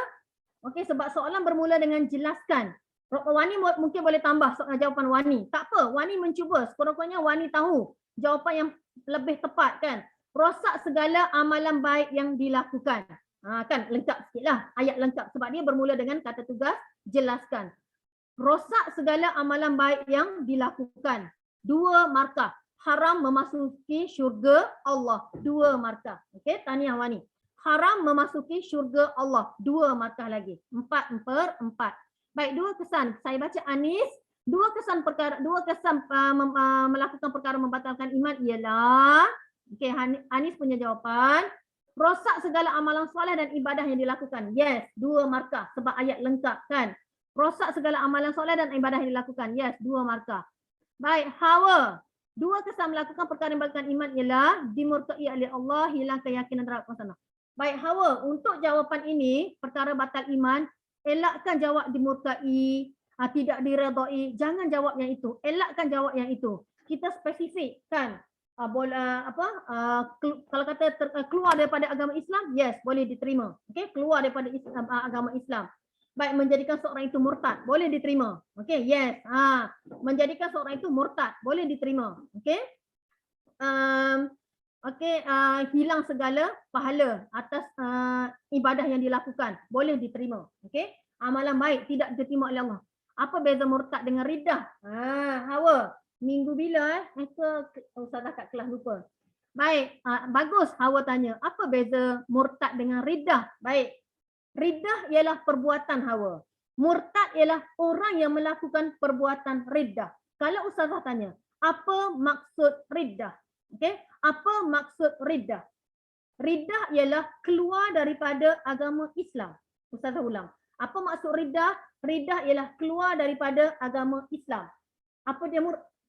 Speaker 1: Okey, sebab soalan bermula dengan jelaskan. Wani mungkin boleh tambah jawapan Wani. Tak apa, Wani mencuba. Sekurang-kurangnya Wani tahu jawapan yang lebih tepat, kan. Rosak segala amalan baik yang dilakukan. Kan lengkap sikitlah, ayat lengkap sebab dia bermula dengan kata tugas jelaskan. Rosak segala amalan baik yang dilakukan. 2 markah. Haram memasuki syurga Allah. 2 markah. Okey, tahniah Wani. Haram memasuki syurga Allah. 2 markah lagi. 4/4. Baik, 2 kesan. Saya baca Anis. 2 kesan melakukan perkara membatalkan iman ialah, okey, Anis punya jawapan. Rosak segala amalan soleh dan ibadah yang dilakukan. Yes, 2 markah sebab ayat lengkap, kan. Rosak segala amalan soleh dan ibadah yang dilakukan. Yes, 2 markah. Baik, Hawa. 2 kesan melakukan perkara yang membatalkan iman ialah dimurkai oleh Allah, hilang keyakinan terhadap sana. Baik, Hawa, untuk jawapan ini, perkara batal iman, elakkan jawab dimurkai, tidak diredai. Jangan jawab yang itu. Elakkan jawab yang itu. Kita spesifik, kan. Kalau kata keluar daripada agama Islam, yes, boleh diterima. Okey, keluar daripada agama Islam. Baik, menjadikan seorang itu murtad, boleh diterima. Okey, yes. Menjadikan seorang itu murtad, boleh diterima. Okey. Hilang segala pahala atas ibadah yang dilakukan, boleh diterima. Okey. Amalan baik tidak diterima oleh Allah. Apa beza murtad dengan riddah? Hawa. Minggu bila Ustazah kat kelas lupa. Baik, bagus Hawa tanya. Apa beza murtad dengan riddah? Baik. Riddah ialah perbuatan Hawa. Murtad ialah orang yang melakukan perbuatan riddah. Kalau Ustazah tanya, apa maksud riddah? Okey, apa maksud riddah? Riddah ialah keluar daripada agama Islam. Ustazah ulang. Apa maksud riddah? Riddah ialah keluar daripada agama Islam. Apa dia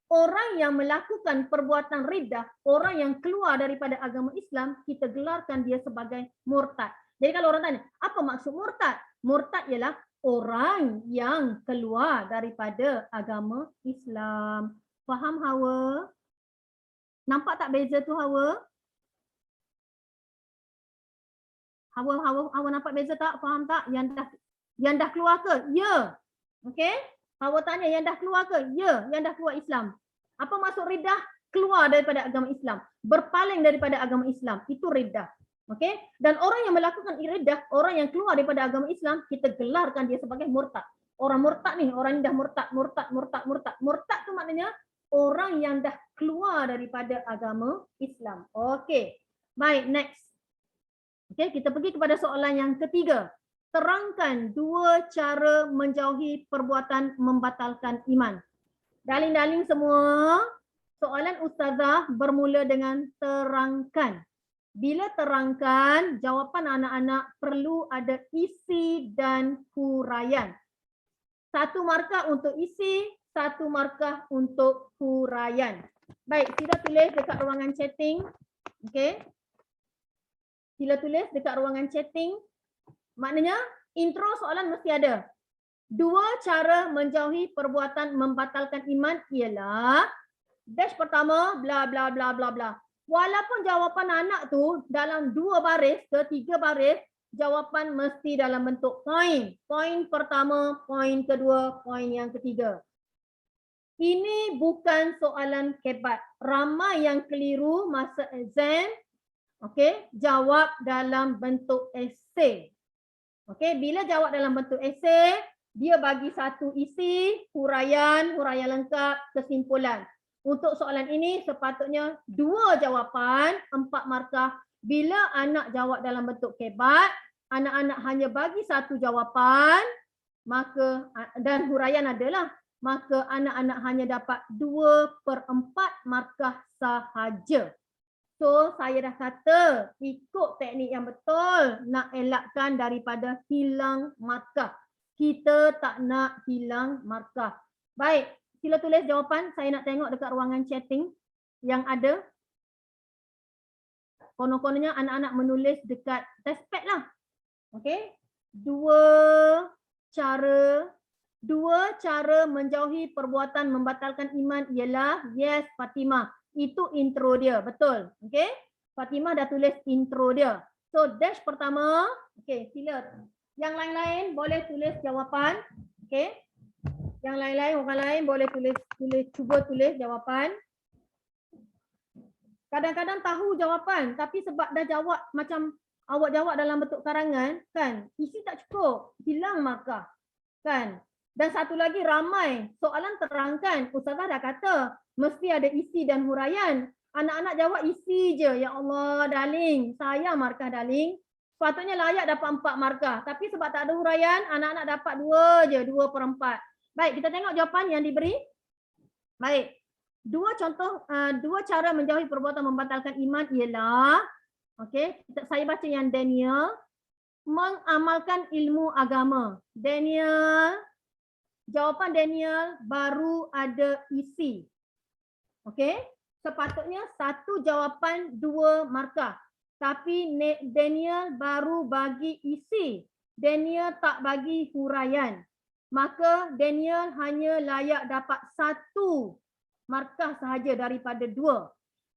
Speaker 1: orang yang melakukan perbuatan riddah, orang yang keluar daripada agama Islam, kita gelarkan dia sebagai murtad. Jadi kalau orang tanya, apa maksud murtad? Murtad ialah orang yang keluar daripada agama Islam. Faham Hawa? Nampak tak beza tu Hawa? Hawa nampak beza tak? Faham tak? Yang dah keluar ke? Ya. Okey? Hawa tanya yang dah keluar ke? Ya, yang dah keluar Islam. Apa maksud riddah? Keluar daripada agama Islam. Berpaling daripada agama Islam. Itu riddah. Okey? Dan orang yang melakukan riddah, orang yang keluar daripada agama Islam, kita gelarkan dia sebagai murtad. Orang murtad ni, orang yang dah murtad. Murtad tu maknanya orang yang dah keluar daripada agama Islam. Okey. Baik, next. Okey, kita pergi kepada soalan yang ketiga. Terangkan dua cara menjauhi perbuatan membatalkan iman. Darling-darling semua, soalan ustazah bermula dengan terangkan. Bila terangkan, jawapan anak-anak perlu ada isi dan huraian. 1 markah untuk isi, 1 markah untuk huraian. Baik, sila tulis dekat ruangan chatting. Okey. Sila tulis dekat ruangan chatting. Maknanya intro soalan mesti ada. Dua cara menjauhi perbuatan membatalkan iman ialah dash pertama bla bla bla bla bla. Walaupun jawapan anak tu dalam 2 baris ke 3 baris, jawapan mesti dalam bentuk poin. Poin pertama, poin kedua, poin yang ketiga. Ini bukan soalan kebat. Ramai yang keliru masa exam. Okey, jawab dalam bentuk esei. Okey, bila jawab dalam bentuk esei, dia bagi 1 isi, huraian lengkap, kesimpulan. Untuk soalan ini sepatutnya 2 jawapan, 4 markah. Bila anak jawab dalam bentuk kebat, anak-anak hanya bagi 1 jawapan, maka dan huraian adalah, maka anak-anak hanya dapat 2/4 markah sahaja. So, saya dah kata ikut teknik yang betul nak elakkan daripada hilang markah. Kita tak nak hilang markah. Baik, sila tulis jawapan. Saya nak tengok dekat ruangan chatting yang ada. Konon-kononnya anak-anak menulis dekat testpad lah. Okey. Dua cara menjauhi perbuatan membatalkan iman ialah yes, Fatimah. Itu intro dia, betul. Okey. Fatimah dah tulis intro dia. So dash pertama, okey, sila. Yang lain-lain boleh tulis jawapan. Okey. Yang lain-lain, orang lain boleh cuba tulis jawapan. Kadang-kadang tahu jawapan, tapi sebab dah jawab macam awak jawab dalam bentuk karangan, kan? Isi tak cukup, hilang markah. Kan? Dan satu lagi ramai soalan terangkan. Ustazah dah kata mesti ada isi dan huraian. Anak-anak jawab isi je. Ya Allah, darling. Saya markah darling. Sepatutnya layak dapat 4 markah. Tapi sebab tak ada huraian, anak-anak dapat 2 je, 2/4. Baik, kita tengok jawapan yang diberi. Baik. 2 cara menjauhi perbuatan membatalkan iman ialah, okey, saya baca yang Daniel, mengamalkan ilmu agama. Daniel, jawapan Daniel baru ada isi. Okey, sepatutnya 1 jawapan 2 markah. Tapi Daniel baru bagi isi. Daniel tak bagi huraian. Maka Daniel hanya layak dapat 1 markah sahaja daripada 2.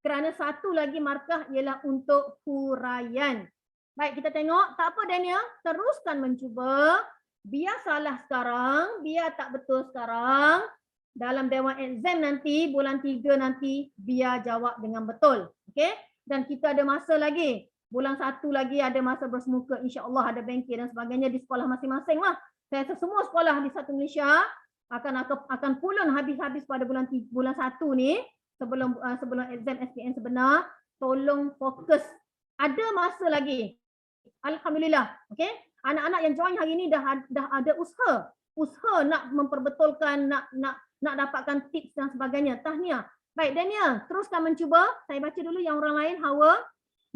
Speaker 1: Kerana 1 lagi markah ialah untuk huraian. Baik, kita tengok. Tak apa Daniel, teruskan mencuba. Biar salah sekarang, biar tak betul sekarang. Dalam Dewan Exam nanti, bulan 3 nanti, biar jawab dengan betul. Okey? Dan kita ada masa lagi. Bulan 1 lagi ada masa bersemuka. InsyaAllah ada bengkel dan sebagainya di sekolah masing-masing lah. Saya rasa semua sekolah di satu Malaysia akan pulun habis-habis pada bulan 1 ni. Sebelum exam SPM sebenar. Tolong fokus. Ada masa lagi. Alhamdulillah. Okey? Anak-anak yang join hari ni dah ada usaha nak memperbetulkan, nak dapatkan tips dan sebagainya. Tahniah. Baik Daniel, teruskan mencuba. Saya baca dulu yang orang lain. Hawa.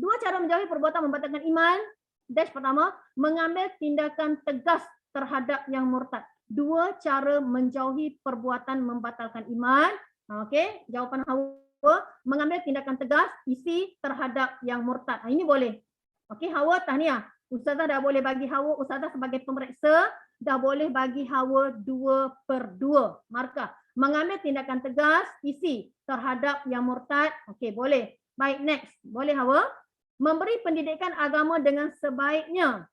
Speaker 1: 2 cara menjauhi perbuatan membatalkan iman. Dash pertama, mengambil tindakan tegas terhadap yang murtad. 2 cara menjauhi perbuatan membatalkan iman. Okey, jawapan Hawa, mengambil tindakan tegas isi terhadap yang murtad. Ini boleh. Okey, Hawa tahniah. Ustazah dah boleh bagi Hawa, Ustazah sebagai pemeriksa dah boleh bagi Hawa 2/2 markah. Mengambil tindakan tegas isi terhadap yang murtad. Okey, boleh. Baik, next. Boleh Hawa? Memberi pendidikan agama dengan sebaiknya.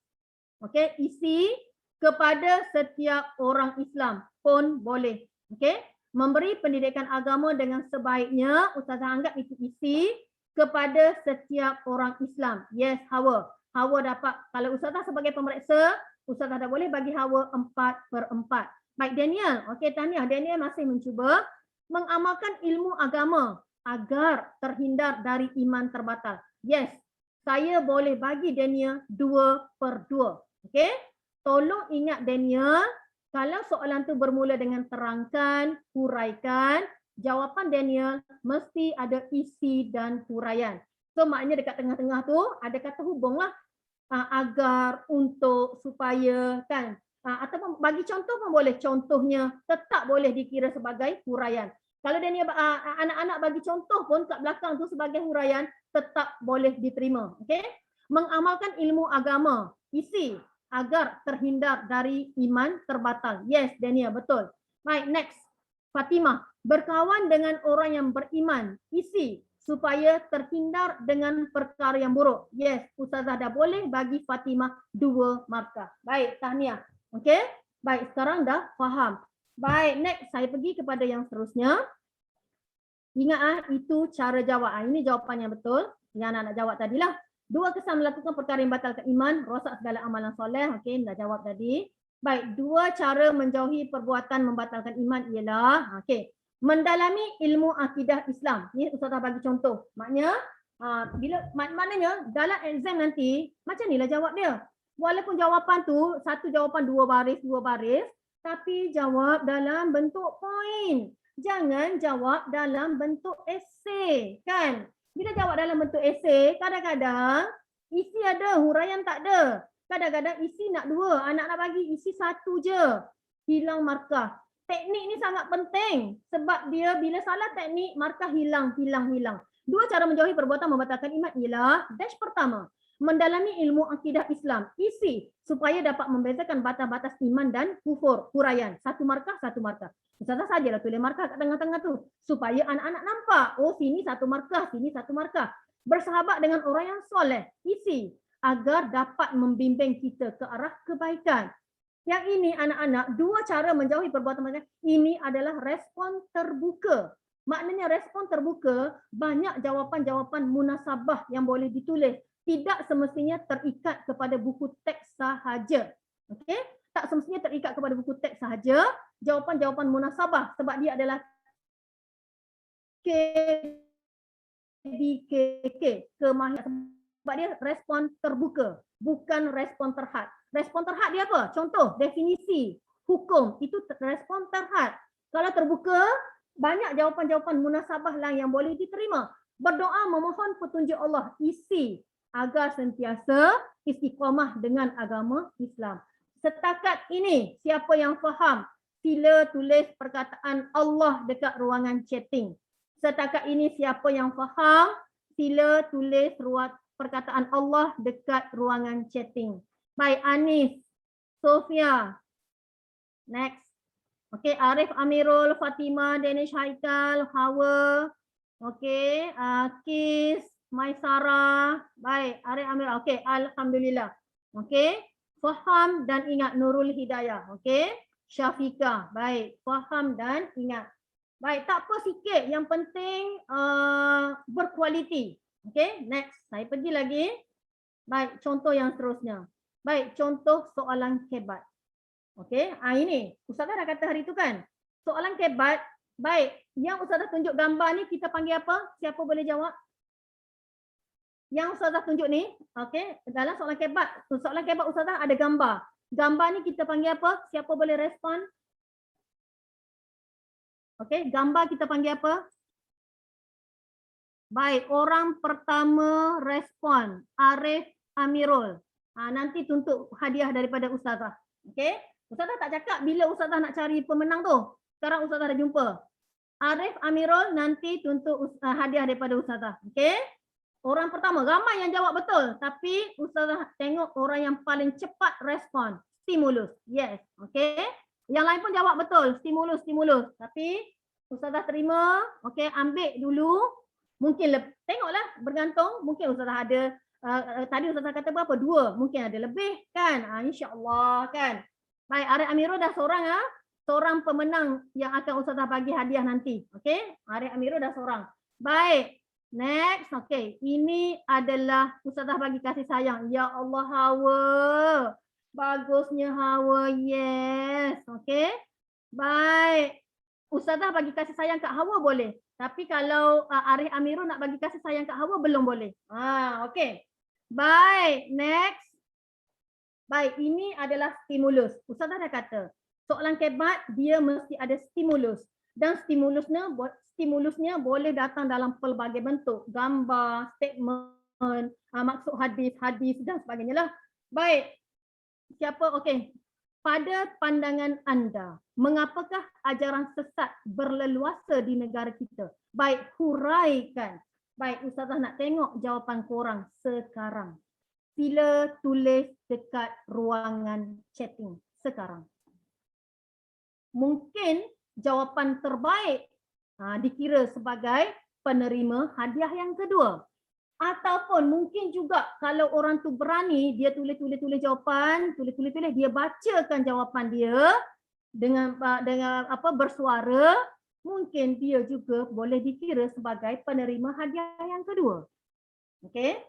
Speaker 1: Okey, isi kepada setiap orang Islam pun boleh. Okey? Memberi pendidikan agama dengan sebaiknya, Ustazah anggap itu isi kepada setiap orang Islam. Yes, Hawa. Hawa dapat, kalau Ustazah sebagai pemeriksa, Ustazah dah boleh bagi Hawa 4/4. Baik, Daniel. Okey, tahniah. Daniel masih mencuba mengamalkan ilmu agama agar terhindar dari iman terbatal. Yes, saya boleh bagi Daniel 2/2. Okey? Tolong ingat Daniel, kalau soalan tu bermula dengan terangkan, huraikan, jawapan Daniel mesti ada isi dan huraian. So maknanya dekat tengah-tengah tu ada kata hubunglah, agar, untuk, supaya, kan. Ataupun bagi contoh pun boleh, contohnya tetap boleh dikira sebagai huraian. Kalau Daniel anak-anak bagi contoh pun kat belakang tu sebagai huraian, tetap boleh diterima. Okey? Mengamalkan ilmu agama, isi agar terhindar dari iman terbatal. Yes, Daniel, betul. Baik, next. Fatimah, berkawan dengan orang yang beriman, isi supaya terhindar dengan perkara yang buruk. Yes, Ustazah dah boleh bagi Fatimah 2 markah. Baik, tahniah. Okey? Baik, sekarang dah faham. Baik, next saya pergi kepada yang seterusnya. Ingat itu cara jawab. Ini jawapan yang betul. Yang anak-anak jawab tadilah. 2 kesan melakukan perkara yang batalkan iman, rosak segala amalan soleh. Okey, dah jawab tadi. Baik, 2 cara menjauhi perbuatan membatalkan iman ialah, okey, mendalami ilmu akidah Islam. Ni Ustazah bagi contoh. Maknanya, maknanya dalam exam nanti, macam inilah jawab dia. Walaupun jawapan tu, satu jawapan 2 baris, 2 baris, tapi jawab dalam bentuk poin. Jangan jawab dalam bentuk esei, kan? Bila jawab dalam bentuk esei, kadang-kadang isi ada, huraian tak ada. Kadang-kadang isi nak 2, anak-anak bagi isi 1 je. Hilang markah. Teknik ni sangat penting sebab dia bila salah teknik, markah hilang. 2 cara menjauhi perbuatan membatalkan iman ialah dash pertama, mendalami ilmu akidah Islam, isi supaya dapat membezakan batas-batas iman dan kufur, huraian. 1 markah, 1 markah. Ustazah sajalah tulis markah kat tengah-tengah tu supaya anak-anak nampak, oh sini 1 markah, sini 1 markah. Bersahabat dengan orang yang soleh, isi agar dapat membimbing kita ke arah kebaikan. Yang ini anak-anak, 2 cara menjauhi perbuatan macam ini adalah respon terbuka. Maknanya respon terbuka, banyak jawapan-jawapan munasabah yang boleh ditulis. Tidak semestinya terikat kepada buku teks sahaja. Okey? Tak semestinya terikat kepada buku teks sahaja. Jawapan-jawapan munasabah sebab dia adalah KDKK, kemahiran, sebab dia respon terbuka, bukan respon terhad. Respon terhad dia apa? Contoh, definisi, hukum, itu respon terhad. Kalau terbuka, banyak jawapan-jawapan munasabah lain yang boleh diterima. Berdoa memohon petunjuk Allah, isi agar sentiasa istiqamah dengan agama Islam. Setakat ini, siapa yang faham, sila tulis perkataan Allah dekat ruangan chatting. Setakat ini, siapa yang faham, sila tulis perkataan Allah dekat ruangan chatting. Baik, Anis, Sofia. Next. Okey, Arif Amirul, Fatimah, Danish Haikal, Hawa. Okey, Kis, Maisara. Baik, Arif Amirul. Okey, alhamdulillah. Okey, faham dan ingat Nurul Hidayah. Okey, Syafiqah. Baik, faham dan ingat. Baik, tak apa sikit. Yang penting berkualiti. Okey, next. Saya pergi lagi. Baik, contoh yang seterusnya. Baik, contoh soalan kebat. Okey, ini. Ustazah dah kata hari tu kan. Soalan kebat. Baik, yang Ustazah tunjuk gambar ni kita panggil apa? Siapa boleh jawab? Yang Ustazah tunjuk ni, okey, dalam soalan kebat. Soalan kebat Ustazah ada gambar. Gambar ni kita panggil apa? Siapa boleh respon? Okey, gambar kita panggil apa? Baik, orang pertama respon, Arif Amirul. Nanti tuntut hadiah daripada Ustazah. Okey? Ustazah tak cakap bila Ustazah nak cari pemenang tu. Sekarang Ustazah dah jumpa. Arif Amirul nanti tuntut hadiah daripada Ustazah. Okey? Orang pertama, ramai yang jawab betul. Tapi Ustazah tengok orang yang paling cepat respon. Stimulus. Yes. Okey? Yang lain pun jawab betul. Stimulus. Tapi Ustazah terima. Okey, ambil dulu. Mungkin tengoklah bergantung. Mungkin Ustazah ada, tadi Ustazah kata berapa? 2. Mungkin ada lebih kan? InsyaAllah kan? Baik, Arif Amirul dah seorang seorang pemenang yang akan Ustazah bagi hadiah nanti. Okey? Arif Amirul dah seorang. Baik. Next. Okey. Ini adalah Ustazah bagi kasih sayang. Ya Allah, Hawa. Bagusnya Hawa. Yes. Okey. Baik. Ustazah bagi kasih sayang kat Hawa boleh. Tapi kalau Arif Amirul nak bagi kasih sayang kat Hawa belum boleh. Okey. Baik. Next. Baik. Ini adalah stimulus. Ustazah dah kata. Soalan kebat dia mesti ada stimulus. Dan stimulusnya boleh datang dalam pelbagai bentuk. Gambar, statement, maksud hadis dan sebagainya lah. Baik. Siapa? Okey. Pada pandangan anda, mengapakah ajaran sesat berleluasa di negara kita? Baik, huraikan. Baik, Ustazah nak tengok jawapan korang sekarang. Sila tulis dekat ruangan chatting sekarang. Mungkin jawapan terbaik dikira sebagai penerima hadiah yang kedua. Ataupun mungkin juga kalau orang tu berani, dia tulis jawapan, dia bacakan jawapan dia dengan bersuara, mungkin dia juga boleh dikira sebagai penerima hadiah yang kedua. Okey?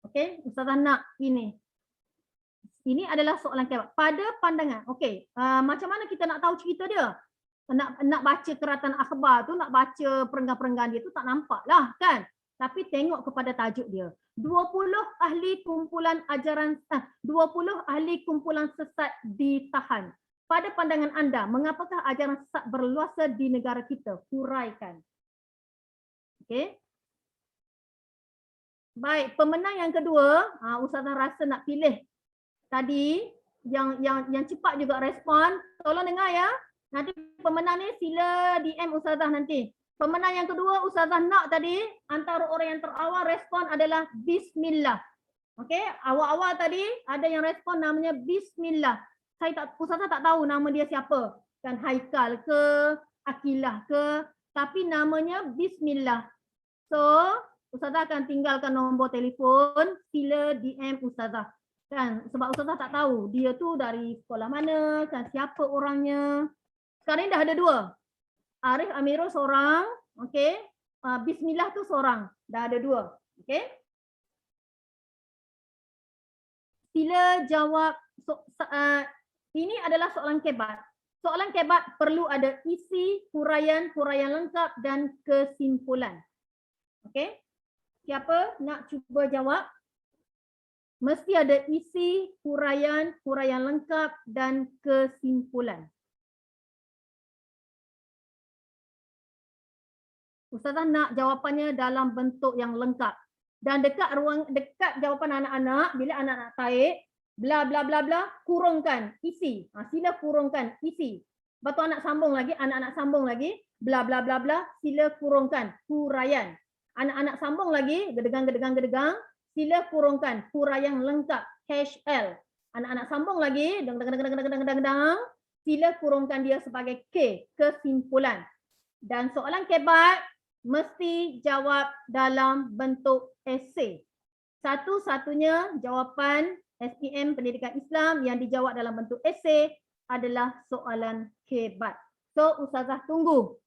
Speaker 1: Okey, Ustazah nak ini. Ini adalah soalan kebat. Pada pandangan, okey, macam mana kita nak tahu cerita dia? Nak baca keratan akhbar tu, nak baca perenggan-perenggan dia tu tak nampak lah kan. Tapi tengok kepada tajuk dia. 20 ahli kumpulan sesat ditahan. Pada pandangan anda, mengapakah ajaran sesat berluasa di negara kita? Huraikan. Okey. Baik, pemenang yang kedua, Ustazah rasa nak pilih tadi yang cepat juga respon. Tolong dengar ya. Nanti pemenang ni sila DM Ustazah nanti. Pemenang yang kedua Ustazah nak tadi, antara orang yang terawal respon adalah Bismillah. Okey, awal-awal tadi ada yang respon namanya Bismillah. Ustazah tak tahu nama dia siapa. Kan Haikal ke, Akilah ke, tapi namanya Bismillah. So, Ustazah akan tinggalkan nombor telefon, sila DM Ustazah. Kan, sebab Ustazah tak tahu dia tu dari sekolah mana, kan siapa orangnya. Sekarang ni dah ada 2. Arif Amirul seorang, okey. Bismillah tu seorang, dah ada 2. Okey. Sila jawab. Ini adalah soalan kebat. Soalan kebat perlu ada isi, huraian lengkap dan kesimpulan. Okey. Siapa nak cuba jawab? Mesti ada isi, huraian lengkap dan kesimpulan. Ustazah nak jawapannya dalam bentuk yang lengkap. Dan dekat jawapan anak-anak, bila anak-anak taik, bla bla bla bla, kurungkan isi. Sila kurungkan isi. Lepas tu anak-anak sambung lagi, bla bla bla bla, sila kurungkan huraian. Anak-anak sambung lagi, gedegang, sila kurungkan huraian lengkap, HL. Anak-anak sambung lagi, sila kurungkan dia sebagai K, kesimpulan. Dan soalan kebat mesti jawab dalam bentuk esei. Satu-satunya jawapan SPM Pendidikan Islam yang dijawab dalam bentuk esei adalah soalan kebat. So Ustazah tunggu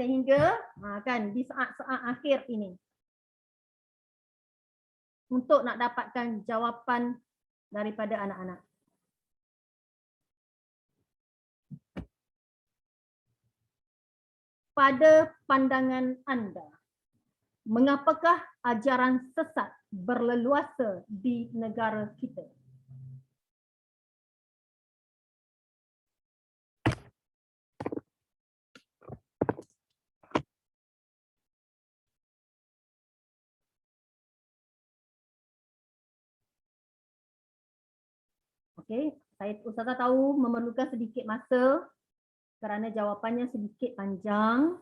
Speaker 1: sehingga kan di saat-saat akhir ini untuk nak dapatkan jawapan daripada anak-anak. Pada pandangan anda, mengapakah ajaran sesat berleluasa di negara kita? Okey, Ustazah tahu memerlukan sedikit masa kerana jawapannya sedikit panjang.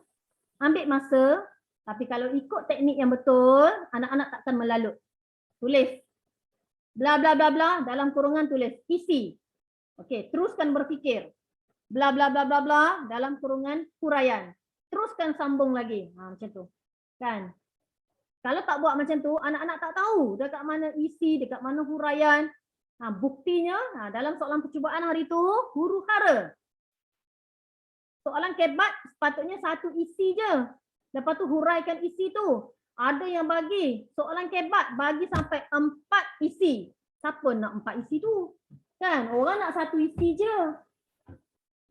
Speaker 1: Ambil masa, tapi kalau ikut teknik yang betul, anak-anak takkan melalut. Tulis. Bla bla bla bla, dalam kurungan tulis isi. Okey, teruskan berfikir. Bla bla bla bla bla, dalam kurungan huraian. Teruskan sambung lagi. Macam tu. Kan? Kalau tak buat macam tu, anak-anak tak tahu dekat mana isi, dekat mana huraian. Buktinya, dalam soalan percubaan hari tu, huru hara. Soalan kebat sepatutnya satu isi je. Lepas tu huraikan isi tu. Ada yang bagi soalan kebat bagi sampai 4 isi. Siapa nak 4 isi tu? Kan? Orang nak satu isi je.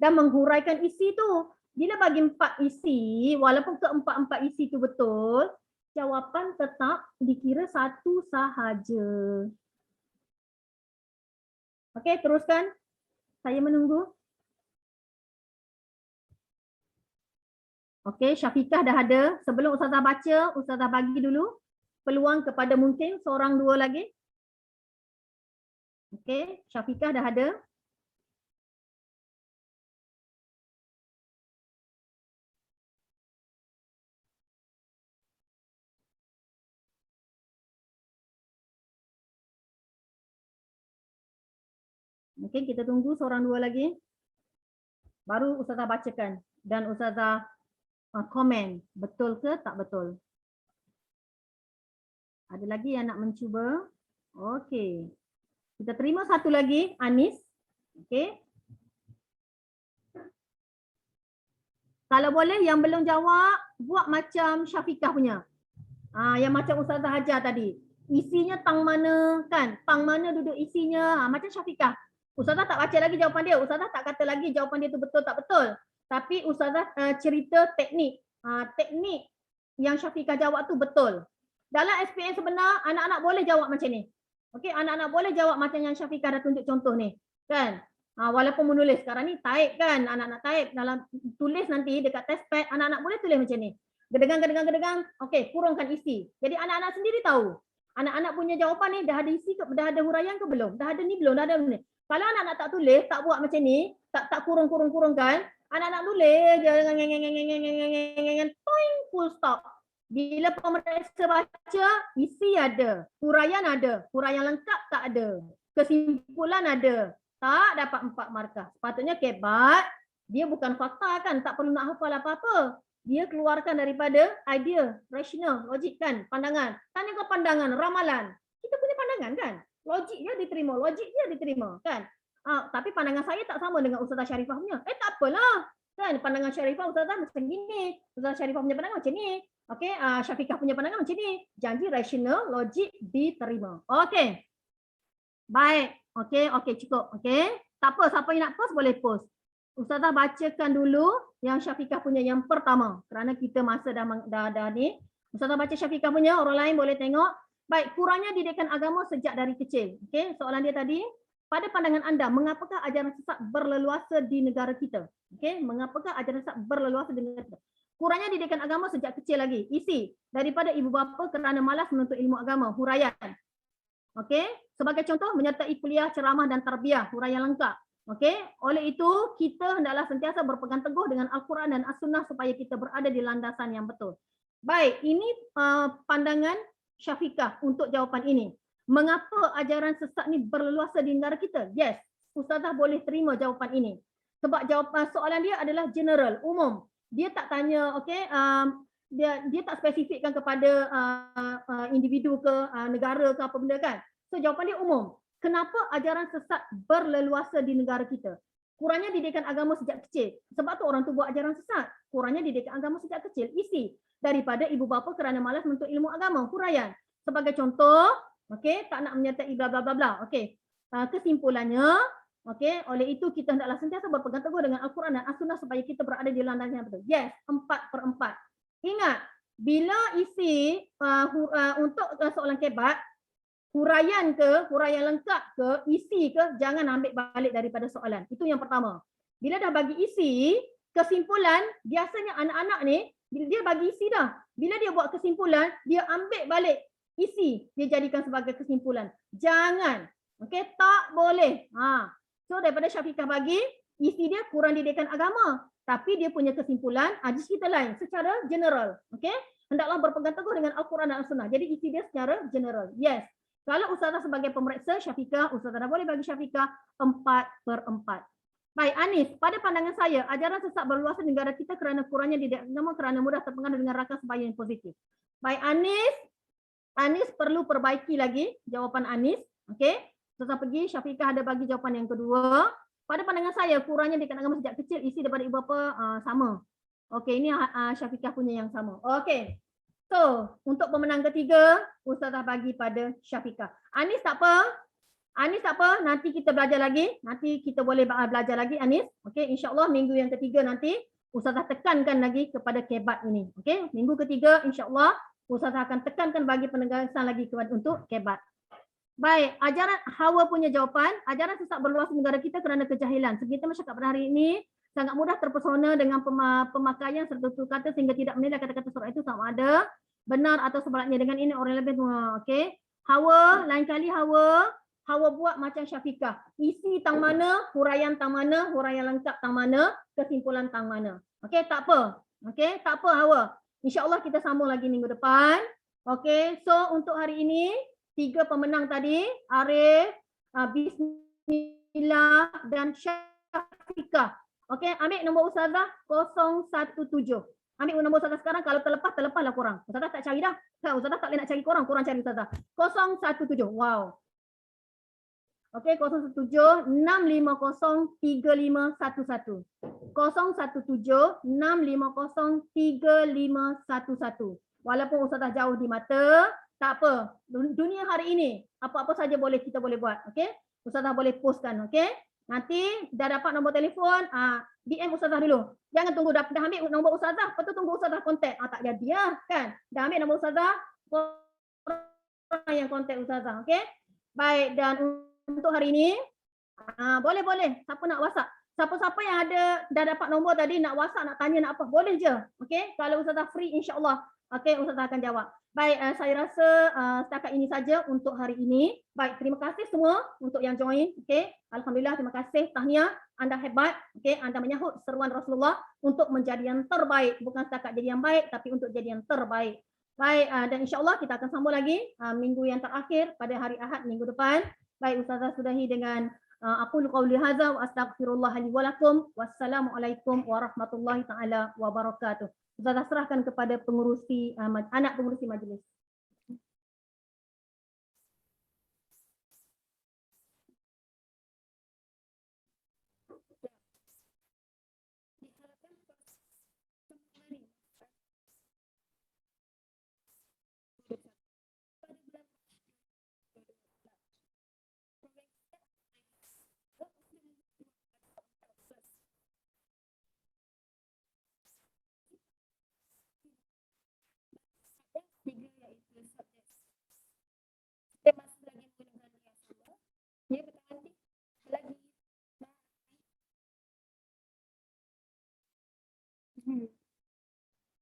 Speaker 1: Dan menghuraikan isi tu. Bila bagi 4 isi, walaupun keempat-empat isi tu betul, jawapan tetap dikira satu sahaja. Okey, teruskan. Saya menunggu. Okey, Syafiqah dah ada. Sebelum Ustazah baca, Ustazah bagi dulu peluang kepada mungkin seorang dua lagi. Okey, Syafiqah dah ada. Okey, kita tunggu seorang dua lagi. Baru Ustazah bacakan dan Ustazah komen betul ke tak betul. Ada lagi yang nak mencuba? Okey. Kita terima satu lagi, Anis. Okey. Kalau boleh yang belum jawab, buat macam Syafiqah punya. Yang macam Ustazah ajar tadi. Isinya tang mana kan? Tang mana duduk isinya? Macam Syafiqah. Ustazah tak baca lagi jawapan dia. Ustazah tak kata lagi jawapan dia tu betul tak betul. Tapi Ustazah cerita teknik. Teknik yang Syafiqah jawab tu betul. Dalam SPM sebenar, anak-anak boleh jawab macam ni. Okey, anak-anak boleh jawab macam yang Syafiqah dah tunjuk contoh ni. Kan? Walaupun menulis sekarang ni type kan, anak-anak type dalam tulis nanti dekat test pad, anak-anak boleh tulis macam ni. Gedegang, okey, kurungkan isi. Jadi anak-anak sendiri tahu. Anak-anak punya jawapan ni dah ada isi ke, dah ada huraian ke belum? Dah ada ni belum? Dah ada ni. Kalau anak-anak tak tulis, tak buat macam ni, tak kurung-kurung-kurungkan, anak-anak tulis je full stop. Bila pemeriksa baca, isi ada, huraian ada, huraian lengkap tak ada, kesimpulan ada, tak dapat 4 markah. Sepatutnya kebat, dia bukan fakta kan, tak perlu nak hafal apa-apa. Dia keluarkan daripada idea, rasional, logik kan, pandangan. Tanya ke pandangan, ramalan. Kita punya pandangan kan, logik dia diterima, logik dia diterima kan. Tapi pandangan saya tak sama dengan Ustazah Sharifah punya. Tak apalah. Kan pandangan Sharifah Ustazah macam gini, Ustazah Sharifah punya pandangan macam ni. Okey, Syafiqah punya pandangan macam ni. Janji rasional, logik diterima. Okey. Baik. Okey, cukup. Okey. Tak apa, siapa yang nak post boleh post. Ustazah bacakan dulu yang Syafiqah punya yang pertama. Kerana kita masa dah ni. Ustazah baca Syafiqah punya, orang lain boleh tengok. Baik, kurangnya didikan agama sejak dari kecil. Okey, soalan dia tadi. Pada pandangan anda, mengapakah ajaran sesat berleluasa di negara kita? Okey, mengapakah ajaran sesat berleluasa di negara kita? Kurangnya didikan agama sejak kecil lagi. Isi, daripada ibu bapa kerana malas menuntut ilmu agama. Huraian. Okey, sebagai contoh menyertai kuliah ceramah dan tarbiyah, huraian lengkap. Okey, oleh itu kita hendaklah sentiasa berpegang teguh dengan Al-Quran dan As-Sunnah supaya kita berada di landasan yang betul. Baik, ini pandangan Syafiqah untuk jawapan ini. Mengapa ajaran sesat ni berleluasa di negara kita? Yes, Ustazah boleh terima jawapan ini. Sebab jawapan soalan dia adalah general, umum. Dia tak tanya, okey, dia tak spesifikkan kepada individu ke negara ke apa benda kan. So jawapan dia umum. Kenapa ajaran sesat berleluasa di negara kita? Kurangnya didikan agama sejak kecil. Sebab tu orang tu buat ajaran sesat. Kurangnya didikan agama sejak kecil. Isi, daripada ibu bapa kerana malas menuntut ilmu agama. Huraian. Sebagai contoh, okey, tak nak menyertai bla bla bla bla. Okey. Kesimpulannya, okey, oleh itu kita hendaklah sentiasa berpegang teguh dengan Al-Quran dan As-Sunnah supaya kita berada di landasan yang betul. Yes, 4/4. Ingat, bila isi untuk soalan kebat, huraian ke, huraian lengkap ke, isi ke, jangan ambil balik daripada soalan. Itu yang pertama. Bila dah bagi isi, kesimpulan, biasanya anak-anak ni, bila dia bagi isi dah, bila dia buat kesimpulan, dia ambil balik isi, dia jadikan sebagai kesimpulan. Jangan. Okey, tak boleh. So daripada Syafiqah bagi, isi dia kurang didikan agama. tapi dia punya kesimpulan hadis kita lain secara general. Okey, hendaklah berpegang teguh dengan Al-Quran dan As-Sunnah. Jadi isi dia secara general. Yes. Kalau ustazah sebagai pemeriksa Syafiqah, ustazah boleh bagi Syafiqah 4/4. Baik, Anis, pada pandangan saya, ajaran sesat berluasan di negara kita kerana kurangnya dididik agama kerana mudah terpengaruh dengan rakan sebaya yang positif. Baik, Anis perlu perbaiki lagi jawapan Anis. Okey. Ustazah pergi, Syafiqah ada bagi jawapan yang kedua. Pada pandangan saya, kurangnya dididik agama sejak kecil isi daripada ibu bapa sama. Okey, ini Syafiqah punya yang sama. Okey. So, untuk pemenang ketiga, ustazah bagi pada Syafiqah. Anis tak apa. Nanti kita belajar lagi. Nanti kita boleh belajar lagi, Anis. Okey, insya-Allah minggu yang ketiga nanti ustazah tekankan lagi kepada kebat ini. Okey, minggu ketiga insya-Allah ustazah akan tekankan bagi penegasan lagi untuk kebat. Baik, ajaran Hawa punya jawapan, ajaran sesat berluas di negara kita kerana kejahilan. Kita masyarakat pada hari ini sangat mudah terpesona dengan pemakaian serta tutur kata sehingga tidak menilai kata-kata surah itu sama ada benar atau sebaliknya. Dengan ini orang lebih okey. Hawa, lain kali Hawa buat macam Syafiqah. Isi tang mana, huraian tang mana, huraian lengkap tang mana, kesimpulan tang mana. Okey, tak apa. Okey, tak apa Hawa. InsyaAllah kita sambung lagi minggu depan. Okey, so untuk hari ini, 3 pemenang tadi, Arif, Bismillah dan Syafiqah. Okey, ambil nombor ustazah 017. Ambil nombor ustazah sekarang, kalau terlepaslah korang. Ustazah tak cari dah. Ustazah tak boleh nak cari korang cari ustazah. 017. Wow. Okey, 017-650-3511. 017-650-3511. Walaupun ustazah jauh di mata, tak apa. Dunia hari ini, apa-apa saja kita boleh buat. Okey? Ustazah boleh postkan. Okey? Nanti dah dapat nombor telefon, DM ustazah dulu. Jangan tunggu dah ambil nombor ustazah, lepas tu tunggu ustazah kontak. Tak jadi kan? Dah ambil nombor ustazah, orang yang kontak ustazah. Okey? Baik, dan untuk hari ini, boleh. Siapa nak WhatsApp? Siapa-siapa yang dah dapat nombor tadi, nak WhatsApp, nak tanya, nak apa, boleh je. Okey? Kalau ustazah free, insya-Allah. Okey, ustazah akan jawab. Baik, saya rasa setakat ini saja untuk hari ini. Baik, terima kasih semua untuk yang join. Okey, alhamdulillah, terima kasih. Tahniah, anda hebat. Okey, anda menyahut seruan Rasulullah untuk menjadi yang terbaik, bukan setakat jadi yang baik, tapi untuk jadi yang terbaik. Baik, dan insya-Allah kita akan sambung lagi minggu yang terakhir pada hari Ahad minggu depan. Baik, ustazah sudahi dengan aqulu qauli hadza wa astaghfirullah li wa lakum. Wassalamualaikum warahmatullahi taala wabarakatuh. Ustazah serahkan kepada pengurusi anak pengurusi majlis.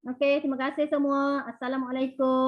Speaker 1: Okey, terima kasih semua. Assalamualaikum.